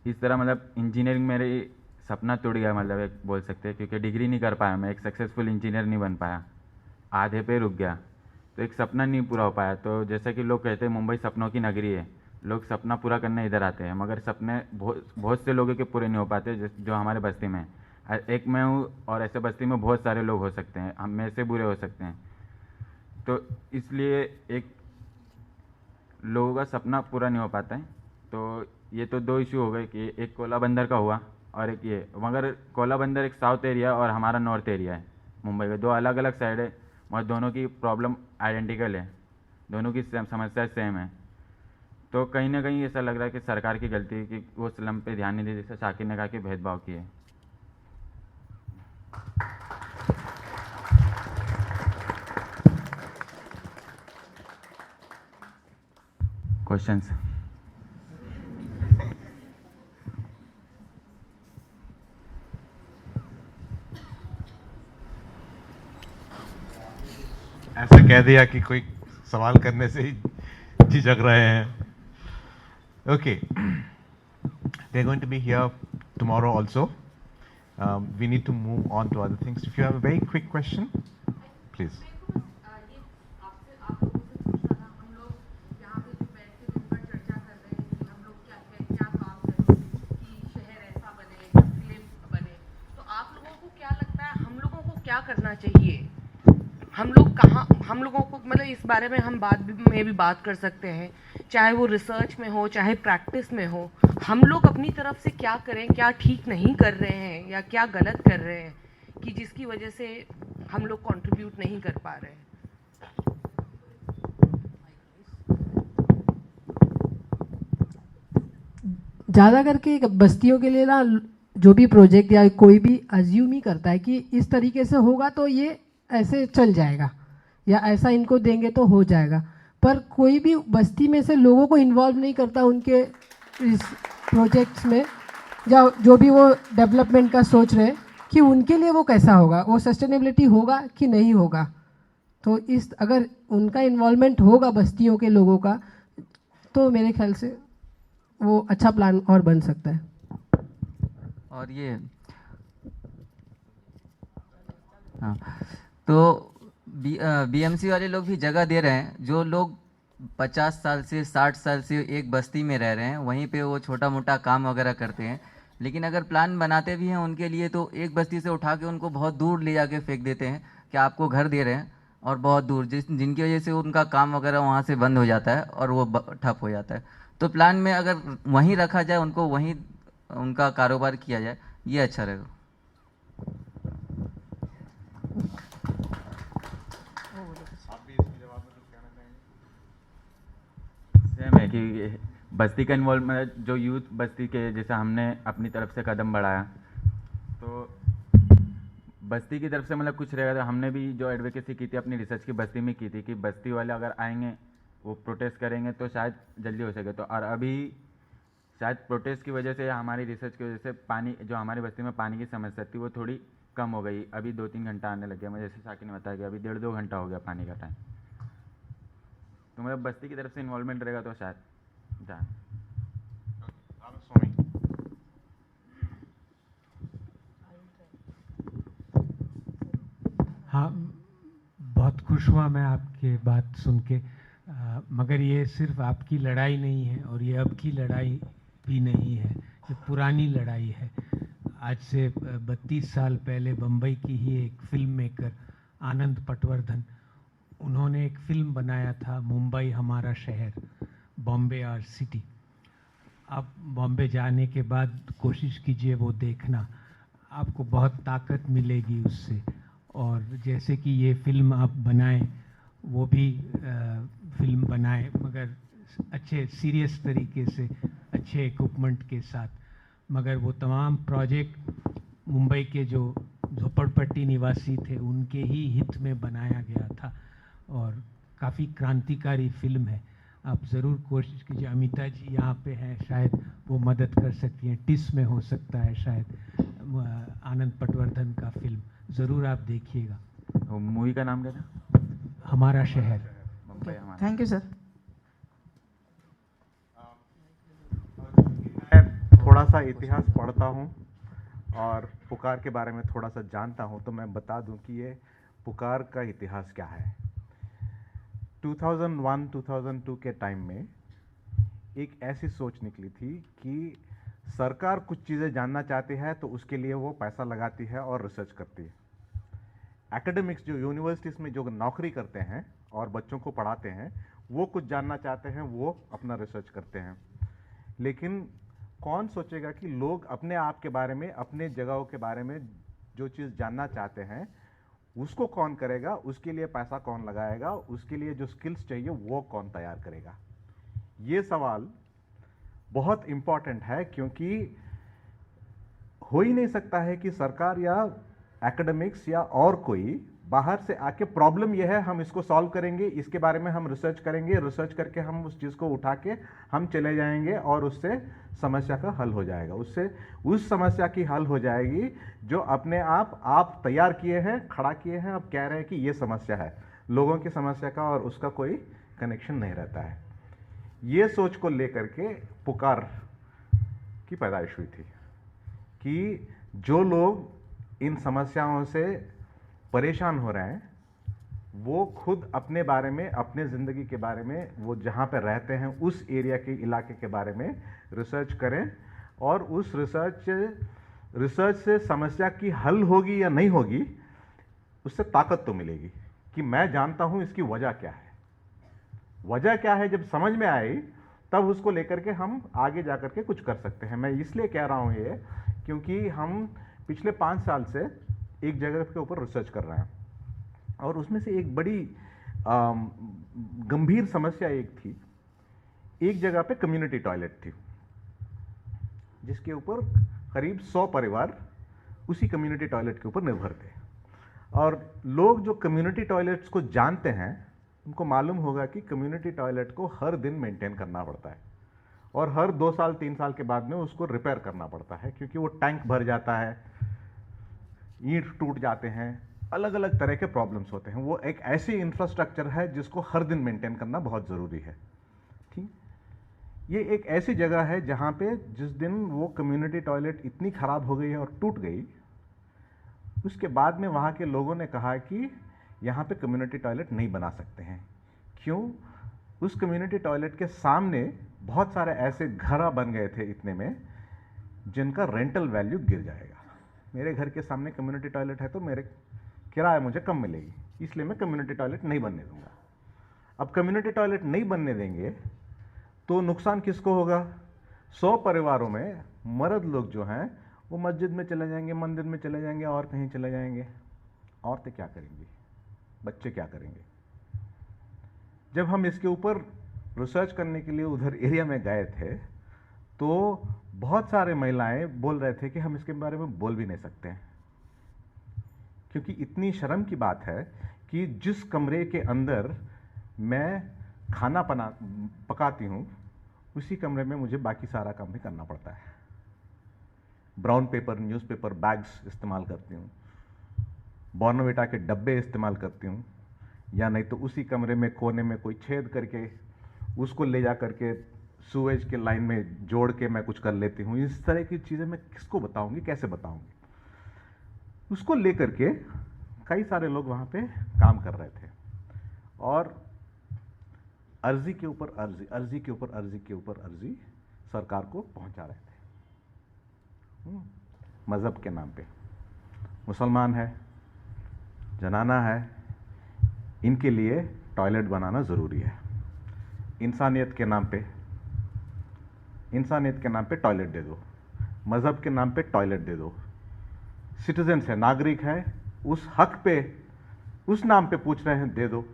इस तरह मतलब इंजीनियरिंग मेरे सपना टूट गया, मतलब एक बोल सकते हैं, क्योंकि डिग्री नहीं कर पाया मैं, एक सक्सेसफुल इंजीनियर नहीं बन पाया, आधे पे रुक गया, तो एक सपना नहीं पूरा हो पाया। तो जैसा कि लोग कहते हैं मुंबई सपनों की नगरी है, लोग सपना पूरा करने इधर आते हैं, मगर सपने बहुत से लोगों के पूरे नहीं हो पाते जो हमारे बस्ती में। एक मैं हूँ और ऐसे बस्ती में बहुत सारे लोग हो सकते हैं, हम में से बुरे हो सकते हैं। तो इसलिए एक लोगों का सपना पूरा नहीं हो पाता है। तो ये तो 2 इशू हो गए कि एक कोला बंदर का हुआ और एक ये, मगर कोला बंदर एक साउथ एरिया और हमारा नॉर्थ एरिया है मुंबई का, 2 अलग अलग साइड है, मगर दोनों की प्रॉब्लम आइडेंटिकल है, दोनों की समस्या सेम है। तो कहीं ना कहीं ऐसा लग रहा है कि सरकार की गलती है कि वो स्लम पे ध्यान नहीं दी, जैसे शाकिर ने कहा कि भेदभाव किए। क्वेश्चंस?
ऐसा कह दिया कि कोई सवाल करने से ही झिझक रहे हैं। Okay, they're going to be here tomorrow also. We need to move on to other things. If you have a very quick question, please.
क्या करना चाहिए? हम लोगों को मतलब इस बारे में हम बाद में भी बात कर सकते हैं, चाहे वो रिसर्च में हो चाहे प्रैक्टिस में हो। हम लोग अपनी तरफ से क्या करें, क्या ठीक नहीं कर रहे हैं या क्या गलत कर रहे हैं कि जिसकी वजह से हम लोग कंट्रीब्यूट नहीं कर पा रहे हैं।
ज़्यादा करके बस्तियों के लिए ना जो भी प्रोजेक्ट या कोई भी अज्यूम ही करता है कि इस तरीके से होगा तो ये ऐसे चल जाएगा या ऐसा इनको देंगे तो हो जाएगा, पर कोई भी बस्ती में से लोगों को इन्वॉल्व नहीं करता उनके इस प्रोजेक्ट्स में, या जो भी वो डेवलपमेंट का सोच रहे कि उनके लिए वो कैसा होगा, वो सस्टेनेबिलिटी होगा कि नहीं होगा। तो इस अगर उनका इन्वॉल्वमेंट होगा बस्तियों के लोगों का, तो मेरे ख्याल से वो अच्छा प्लान और बन सकता है।
और ये हाँ, तो BMC वाले लोग भी जगह दे रहे हैं। जो लोग 50 साल से 60 साल से एक बस्ती में रह रहे हैं, वहीं पे वो छोटा मोटा काम वगैरह करते हैं, लेकिन अगर प्लान बनाते भी हैं उनके लिए तो एक बस्ती से उठा के उनको बहुत दूर ले जाके फेंक देते हैं कि आपको घर दे रहे हैं, और बहुत दूर जिनकी वजह से उनका काम वगैरह वहाँ से बंद हो जाता है और वो ठप हो जाता है। तो प्लान में अगर वहीं रखा जाए, उनको वहीं उनका कारोबार किया जाए, ये अच्छा रहेगा।
सेम है कि बस्ती का इन्वॉल्वमेंट, जो यूथ बस्ती के जैसे हमने अपनी तरफ से कदम बढ़ाया, तो बस्ती की तरफ से मतलब कुछ रहेगा, तो हमने भी जो एडवोकेसी की थी अपनी रिसर्च की बस्ती में की थी कि बस्ती वाले अगर आएंगे वो प्रोटेस्ट करेंगे तो शायद जल्दी हो सके। तो और अभी शायद प्रोटेस्ट की वजह से या हमारी रिसर्च की वजह से पानी, जो हमारी बस्ती में पानी की समस्या थी वो थोड़ी कम हो गई। अभी 2-3 घंटा आने लग गया। मुझे जैसे शाकिर ने बताया कि अभी 1.5-2 घंटा हो गया पानी का टाइम। तो मतलब बस्ती की तरफ से इन्वॉल्वमेंट रहेगा तो शायद जाए।
हाँ, बहुत खुश हुआ मैं आपके बात सुन के। मगर ये सिर्फ आपकी लड़ाई नहीं है और ये अब की लड़ाई भी नहीं है, ये पुरानी लड़ाई है। आज से 32 साल पहले बम्बई की ही एक फिल्म मेकर आनंद पटवर्धन, उन्होंने एक फिल्म बनाया था मुंबई हमारा शहर, बॉम्बे आवर सिटी। आप बॉम्बे जाने के बाद कोशिश कीजिए वो देखना, आपको बहुत ताकत मिलेगी उससे। और जैसे कि ये फिल्म आप बनाएं, वो भी फिल्म बनाएं मगर अच्छे सीरियस तरीके से, अच्छे इक्विपमेंट के साथ। मगर वो तमाम प्रोजेक्ट मुंबई के जो झोपड़पट्टी निवासी थे उनके ही हित में बनाया गया था और काफ़ी क्रांतिकारी फिल्म है। आप ज़रूर कोशिश कीजिए। अमिता जी यहाँ पे हैं, शायद वो मदद कर सकती हैं। टिस में हो सकता है शायद आनंद पटवर्धन का फिल्म, ज़रूर आप देखिएगा।
मूवी का नाम क्या था?
हमारा शहर।
Thank you sir.
मैं थोड़ा सा इतिहास पढ़ता हूँ और पुकार के बारे में थोड़ा सा जानता हूँ, तो मैं बता दूँ कि ये पुकार का इतिहास क्या है। 2001-2002 के टाइम में एक ऐसी सोच निकली थी कि सरकार कुछ चीज़ें जानना चाहती है तो उसके लिए वो पैसा लगाती है और रिसर्च करती है। एकेडमिक्स जो यूनिवर्सिटीज़ में जो नौकरी करते हैं और बच्चों को पढ़ाते हैं, वो कुछ जानना चाहते हैं, वो अपना रिसर्च करते हैं। लेकिन कौन सोचेगा कि लोग अपने आप के बारे में, अपने जगहों के बारे में जो चीज़ जानना चाहते हैं उसको कौन करेगा, उसके लिए पैसा कौन लगाएगा, उसके लिए जो स्किल्स चाहिए वो कौन तैयार करेगा। ये सवाल बहुत इम्पॉर्टेंट है, क्योंकि हो ही नहीं सकता है कि सरकार या एकेडमिक्स या और कोई बाहर से आके प्रॉब्लम यह है हम इसको सॉल्व करेंगे, इसके बारे में हम रिसर्च करेंगे, रिसर्च करके हम उस चीज़ को उठा के हम चले जाएंगे और उससे समस्या का हल हो जाएगा। उससे उस समस्या की हल हो जाएगी जो अपने आप तैयार किए हैं, खड़ा किए हैं, अब कह रहे हैं कि ये समस्या है। लोगों की समस्या का और उसका कोई कनेक्शन नहीं रहता है। ये सोच को लेकर के पुकार की पैदाइश हुई थी कि जो लोग इन समस्याओं से परेशान हो रहे हैं वो खुद अपने बारे में, अपने ज़िंदगी के बारे में, वो जहाँ पे रहते हैं उस एरिया के इलाके के बारे में रिसर्च करें और उस रिसर्च से समस्या की हल होगी या नहीं होगी उससे ताकत तो मिलेगी कि मैं जानता हूँ इसकी वजह क्या है। वजह क्या है जब समझ में आई तब उसको लेकर के हम आगे जा कर के कुछ कर सकते हैं। मैं इसलिए कह रहा हूँ ये क्योंकि हम पिछले 5 साल से एक जगह के ऊपर रिसर्च कर रहे हैं और उसमें से एक बड़ी गंभीर समस्या एक थी। एक जगह पे कम्युनिटी टॉयलेट थी जिसके ऊपर करीब 100 परिवार उसी कम्युनिटी टॉयलेट के ऊपर निर्भर थे। और लोग जो कम्युनिटी टॉयलेट्स को जानते हैं उनको मालूम होगा कि कम्युनिटी टॉयलेट को हर दिन मेंटेन करना पड़ता है और हर 2 साल 3 साल के बाद में उसको रिपेयर करना पड़ता है, क्योंकि वो टैंक भर जाता है, ईंट टूट जाते हैं, अलग अलग तरह के प्रॉब्लम्स होते हैं। वो एक ऐसी इंफ्रास्ट्रक्चर है जिसको हर दिन मेंटेन करना बहुत ज़रूरी है। ठीक, ये एक ऐसी जगह है जहाँ पे जिस दिन वो कम्युनिटी टॉयलेट इतनी ख़राब हो गई है और टूट गई, उसके बाद में वहाँ के लोगों ने कहा कि यहाँ पे कम्युनिटी टॉयलेट नहीं बना सकते हैं। क्यों? उस कम्युनिटी टॉयलेट के सामने बहुत सारे ऐसे घर बन गए थे इतने में जिनका रेंटल वैल्यू गिर जाएगा। मेरे घर के सामने कम्युनिटी टॉयलेट है तो मेरे किराया मुझे कम मिलेगी, इसलिए मैं कम्युनिटी टॉयलेट नहीं बनने दूंगा। अब कम्युनिटी टॉयलेट नहीं बनने देंगे तो नुकसान किसको होगा? 100 परिवारों में मर्द लोग जो हैं वो मस्जिद में चले जाएंगे, मंदिर में चले जाएंगे और कहीं चले जाएंगे। औरतें क्या करेंगी? बच्चे क्या करेंगे? जब हम इसके ऊपर रिसर्च करने के लिए उधर एरिया में गए थे तो बहुत सारे महिलाएं बोल रहे थे कि हम इसके बारे में बोल भी नहीं सकते हैं क्योंकि इतनी शर्म की बात है कि जिस कमरे के अंदर मैं खाना पकाती हूँ उसी कमरे में मुझे बाकी सारा काम भी करना पड़ता है। ब्राउन पेपर, न्यूज़पेपर बैग्स इस्तेमाल करती हूँ, बॉर्नविटा के डब्बे इस्तेमाल करती हूँ, या नहीं तो उसी कमरे में कोने में कोई छेद करके उसको ले जा करके सूएज के लाइन में जोड़ के मैं कुछ कर लेती हूँ। इस तरह की चीज़ें मैं किसको बताऊँगी, कैसे बताऊँगी? उसको लेकर के कई सारे लोग वहाँ पे काम कर रहे थे और अर्जी के ऊपर अर्जी, अर्जी के ऊपर अर्जी के ऊपर अर्जी सरकार को पहुँचा रहे थे। मज़हब के नाम पे मुसलमान है, जनाना है, इनके लिए टॉयलेट बनाना ज़रूरी है। इंसानियत के नाम पे, इंसानियत के नाम पे टॉयलेट दे दो, मज़हब के नाम पे टॉयलेट दे दो। सिटीजन्स है, नागरिक है, उस हक पे, उस नाम पे पूछ रहे हैं, दे दो।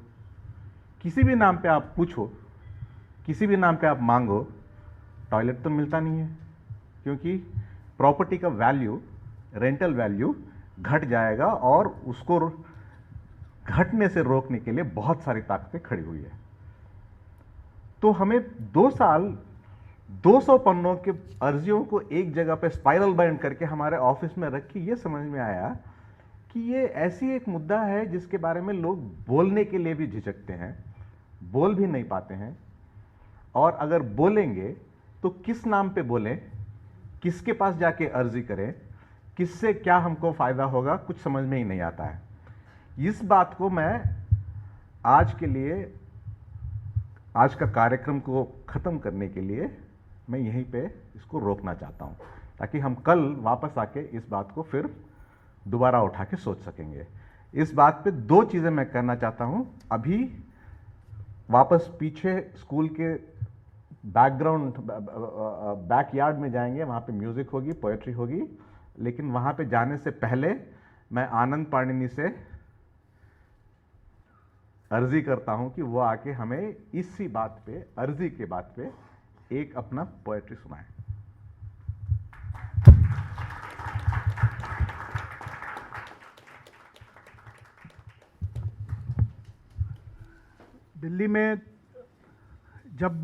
किसी भी नाम पे आप पूछो, किसी भी नाम पे आप मांगो, टॉयलेट तो मिलता नहीं है, क्योंकि प्रॉपर्टी का वैल्यू, रेंटल वैल्यू घट जाएगा और उसको घटने से रोकने के लिए बहुत सारी ताकतें खड़ी हुई है। तो हमें 2 साल 200 पन्नों के अर्जियों को एक जगह पे स्पाइरल बाइंड करके हमारे ऑफिस में रख के ये समझ में आया कि ये ऐसी एक मुद्दा है जिसके बारे में लोग बोलने के लिए भी झिझकते हैं, बोल भी नहीं पाते हैं, और अगर बोलेंगे तो किस नाम पे बोलें, किसके पास जाके अर्जी करें, किससे क्या हमको फ़ायदा होगा, कुछ समझ में ही नहीं आता है। इस बात को मैं आज के लिए, आज का कार्यक्रम को ख़त्म करने के लिए मैं यहीं पे इसको रोकना चाहता हूँ, ताकि हम कल वापस आके इस बात को फिर दोबारा उठा के सोच सकेंगे। इस बात पे 2 चीज़ें मैं करना चाहता हूँ। अभी वापस पीछे स्कूल के बैकग्राउंड, बैकयार्ड में जाएंगे, वहाँ पे म्यूज़िक होगी, पोएट्री होगी, लेकिन वहाँ पे जाने से पहले मैं आनंद पाणिनी से अर्जी करता हूँ कि वो आके हमें इसी बात पे, अर्जी के बात पे एक अपना पोएट्री सुनाए।
दिल्ली में जब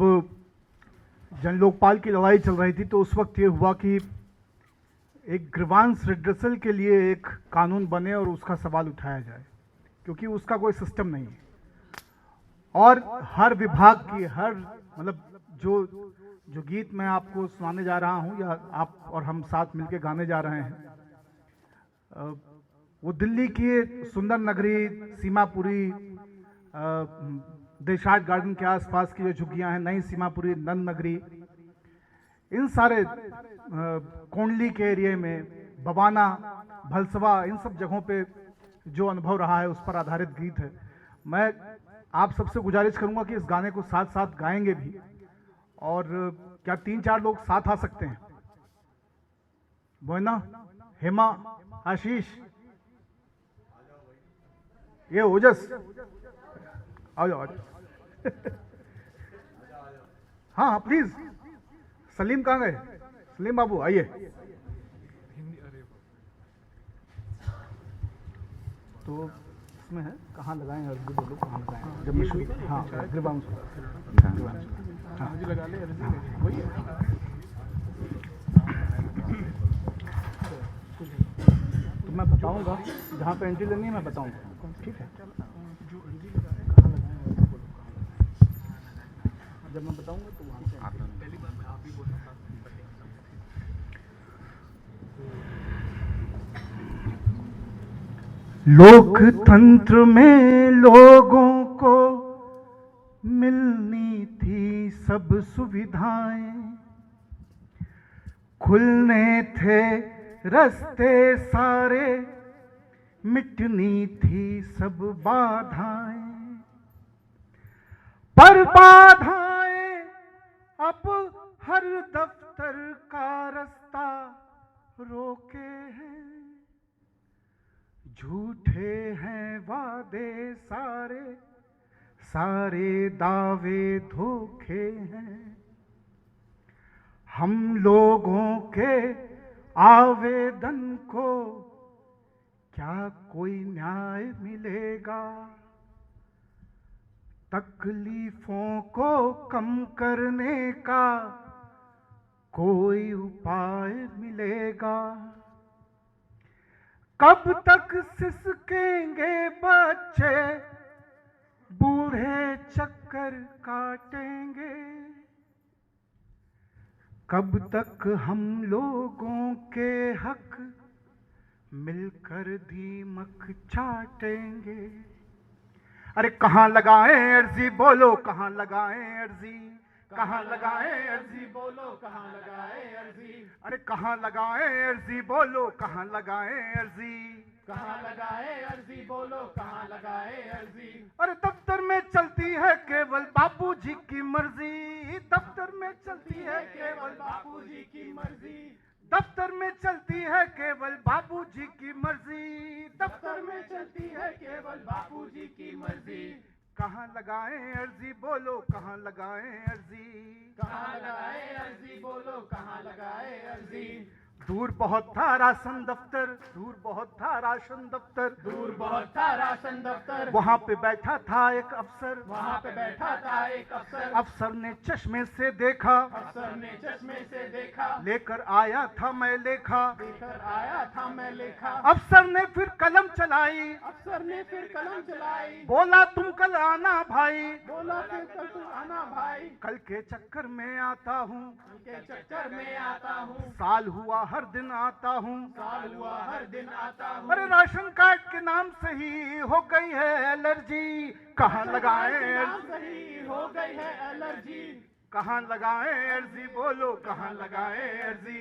जन लोकपाल की लड़ाई चल रही थी तो उस वक्त ये हुआ कि एक ग्रीवांस रिड्रेसल के लिए एक कानून बने और उसका सवाल उठाया जाए, क्योंकि उसका कोई सिस्टम नहीं है। और हर विभाग की, हर मतलब जो गीत मैं आपको सुनाने जा रहा हूँ या आप और हम साथ मिलके गाने जा रहे हैं, वो दिल्ली की सुंदर नगरी, सीमापुरी, देशाट गार्डन के आसपास की जो झुग्गियाँ हैं, नई सीमापुरी, नंद नगरी, इन सारे कोंडली के एरिया में, बवाना, भलसवा, इन सब जगहों पे जो अनुभव रहा है उस पर आधारित गीत है। मैं आप सबसे गुजारिश करूंगा कि इस गाने को साथ साथ गाएंगे भी, और क्या 3-4 लोग साथ आ सकते हैं? बोना, हेमा, आशीष, ये ओजस, आओ जाओ। हाँ प्लीज। सलीम कहाँ गए? सलीम बाबू आइए। तो इसमें है कहाँ लगाएं, अर्जी बोलो कहाँ लगाएं। जब मैं शुरू, हाँ ग्रीवांस, लगा ले, वही है। तो मैं बताऊंगा जहाँ पे एंट्री लेनी है, मैं बताऊंगा, ठीक है? जब मैं बताऊंगा तो वहाँ से पहली बार में आप भी बोलो। लोकतंत्र में लोगों को मिलनी थी सब सुविधाएं, खुलने थे रास्ते सारे, मिटनी थी सब बाधाएं, पर बाधाएं अब हर दफ्तर का रास्ता रोके हैं, झूठे हैं वादे सारे, सारे दावे धोखे हैं। हम लोगों के आवेदन को
क्या कोई न्याय मिलेगा? तकलीफों को कम करने का कोई उपाय मिलेगा? कब तक सिसकेंगे बच्चे, बूढ़े चक्कर काटेंगे? कब तक हम लोगों के हक मिलकर दीमक चाटेंगे? अरे कहाँ लगाएं अर्जी, बोलो कहाँ लगाएं अर्जी? कहाँ लगाएं अर्जी, बोलो कहाँ लगाएं अर्जी? अरे कहाँ लगाएं अर्जी, बोलो कहाँ लगाएं अर्जी? कहाँ लगाएं अर्जी, बोलो कहाँ लगाएं अर्जी? अरे दफ्तर में चलती है केवल बापूजी की मर्जी, दफ्तर में चलती है केवल बापूजी की मर्जी, दफ्तर में चलती है केवल बापूजी की मर्जी, दफ्तर में चलती है केवल बापूजी की मर्जी। कहाँ लगाएं अर्जी, बोलो कहाँ लगाएं अर्जी? कहाँ लगाएं अर्जी, बोलो कहाँ लगाएं अर्जी? दूर बहुत था राशन दफ्तर, दूर बहुत था राशन दफ्तर, दूर बहुत था राशन दफ्तर। वहाँ पे बैठा था एक अफसर, वहाँ पे बैठा था एक अफसर। अफसर ने चश्मे से देखा, अफसर ने चश्मे से देखा, लेकर आया था मैं लेखा, लेकर आया था मैं लेखा। अफसर ने फिर कलम चलाई, अफसर ने फिर कलम चलाई, बोला तुम कल आना भाई, बोला फिर कल तुम आना भाई। कल के चक्कर में आता हूँ, कल के चक्कर में आता हूँ, साल हुआ हर दिन आता हूँ, साल हुआ हर दिन आता हूँ। अरे राशन कार्ड के नाम से ही हो गई है एलर्जी, कहाँ लगाएं सही हो गई है एलर्जी? कहाँ लगाएं अर्जी, बोलो कहाँ लगाएं अर्जी?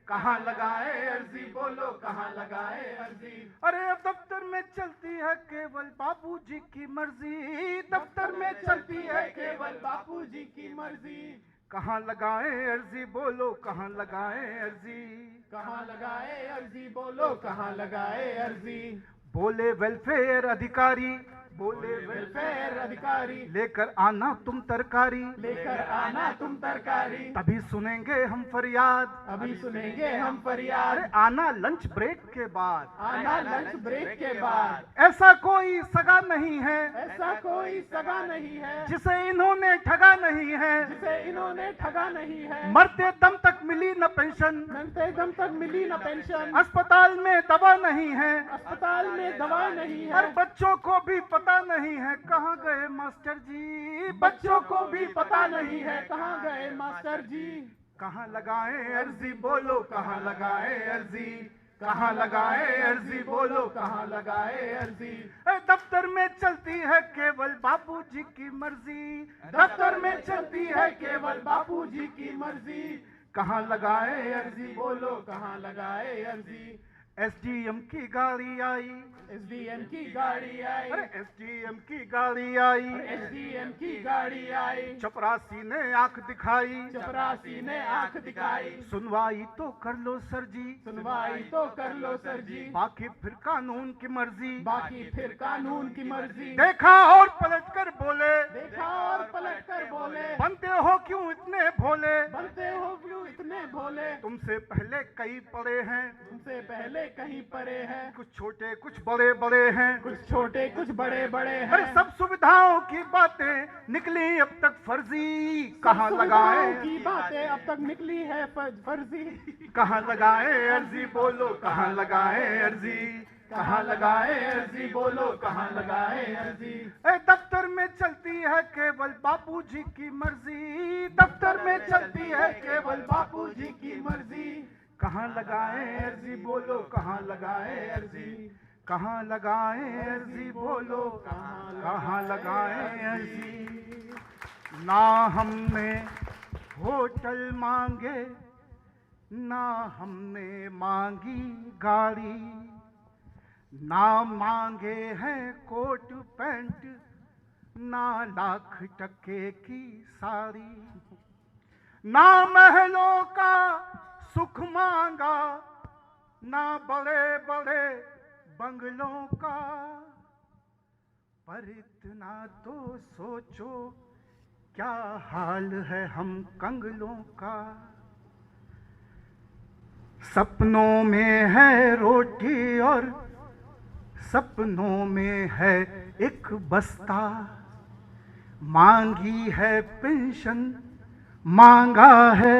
कहाँ लगाएं अर्जी, बोलो कहाँ लगाएं अर्जी? अरे अब दफ्तर में चलती है केवल बापूजी की मर्जी, दफ्तर में चलती है केवल बापूजी की मर्जी। कहाँ लगाएं अर्जी, बोलो कहाँ लगाएं अर्जी? कहाँ लगाएं अर्जी, बोलो कहाँ लगाएं अर्जी? बोले वेलफेयर अधिकारी, बोले वेलफेयर अधिकारी, लेकर आना तुम तरकारी, लेकर आना तुम तरकारी। तभी सुनेंगे हम फरियाद, अभी सुनेंगे हम फरियाद। अरे आना लंच ब्रेक के बाद, आना लंच ब्रेक के बाद। ऐसा कोई सगा नहीं है, ऐसा कोई सगा नहीं है, जिसे इन्होंने ठगा नहीं है, जिसे इन्होंने ठगा नहीं है। मरते दम तक मिली न पेंशन, मरते दम तक मिली न पेंशन। अस्पताल में दवा नहीं है, अस्पताल में दवा नहीं है। और बच्चों को भी पता नहीं है कहाँ गए मास्टर जी, बच्चों को भी पता नहीं है कहाँ गए मास्टर जी। कहाँ लगाएं अर्जी, बोलो कहाँ लगाएं अर्जी? कहाँ लगाएं अर्जी, बोलो कहाँ लगाएं अर्जी? दफ्तर में चलती है केवल बापूजी की मर्जी, दफ्तर में चलती है केवल बापूजी की मर्जी। कहाँ लगाएं अर्जी, बोलो कहाँ लगाएं अर्जी? एसडीएम की गाड़ी आई, एसडीएम की गाड़ी आई, अरे एसडीएम की गाड़ी आई, एसडीएम की गाड़ी आई। चपरासी ने आंख दिखाई, चपरासी ने आंख दिखाई। सुनवाई तो कर लो सर जी, सुनवाई तो कर लो सर जी। बाकी फिर कानून की मर्जी, बाकी फिर कानून की मर्जी। देखा और पलट कर बोले, देखा और पलट कर बोले। बनते हो क्यों इतने भोले, बनते हो क्यों इतने भोले? तुमसे पहले कई पड़े हैं, तुमसे पहले कहीं परे हैं। कुछ छोटे कुछ बड़े बड़े हैं, कुछ छोटे कुछ बड़े बड़े हैं। अरे सब सुविधाओं की बातें निकली अब तक फर्जी, कहाँ लगाएं की बातें अब तक निकली है फर्जी। कहाँ लगाएं अर्जी, बोलो कहाँ लगाएं अर्जी? कहाँ लगाएं अर्जी, बोलो कहाँ लगाएं अर्जी? दफ्तर में चलती है केवल बापूजी की मर्जी, दफ्तर में चलती है केवल बापूजी की मर्जी। कहाँ लगाएं अर्जी, बोलो कहाँ लगाएं अर्जी? कहाँ लगाएं अर्जी, बोलो कहाँ लगाएं अर्जी? ना हमने होटल मांगे, ना हमने मांगी गाड़ी, ना मांगे हैं कोट पैंट, ना लाख टके की साड़ी, ना महलों का सुख मांगा, ना बड़े बड़े बंगलों का। पर इतना तो सोचो क्या हाल है हम कंगलों का। सपनों में है रोटी और सपनों में है एक बस्ता, मांगी है पेंशन, मांगा है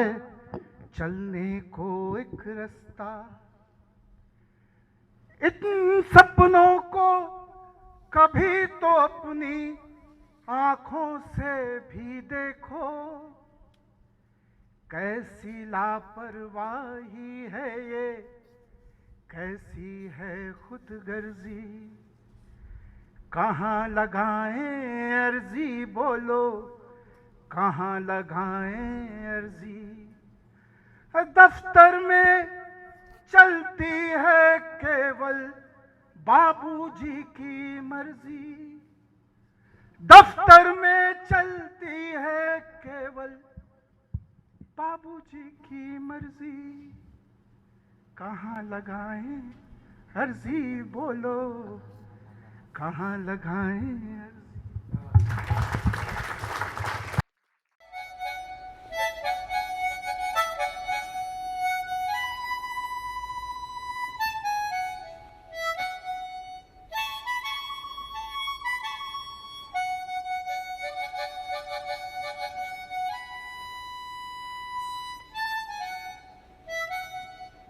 चलने को एक रास्ता। इन सपनों को कभी तो अपनी आंखों से भी देखो, कैसी लापरवाही है ये, कैसी है खुदगर्जी। कहाँ लगाएं अर्जी बोलो, कहाँ लगाएं अर्जी। दफ्तर में चलती है केवल बाबूजी की मर्जी, दफ्तर में चलती है केवल बाबूजी की मर्जी। कहाँ लगाएं अर्जी बोलो, कहाँ लगाएं अर्जी।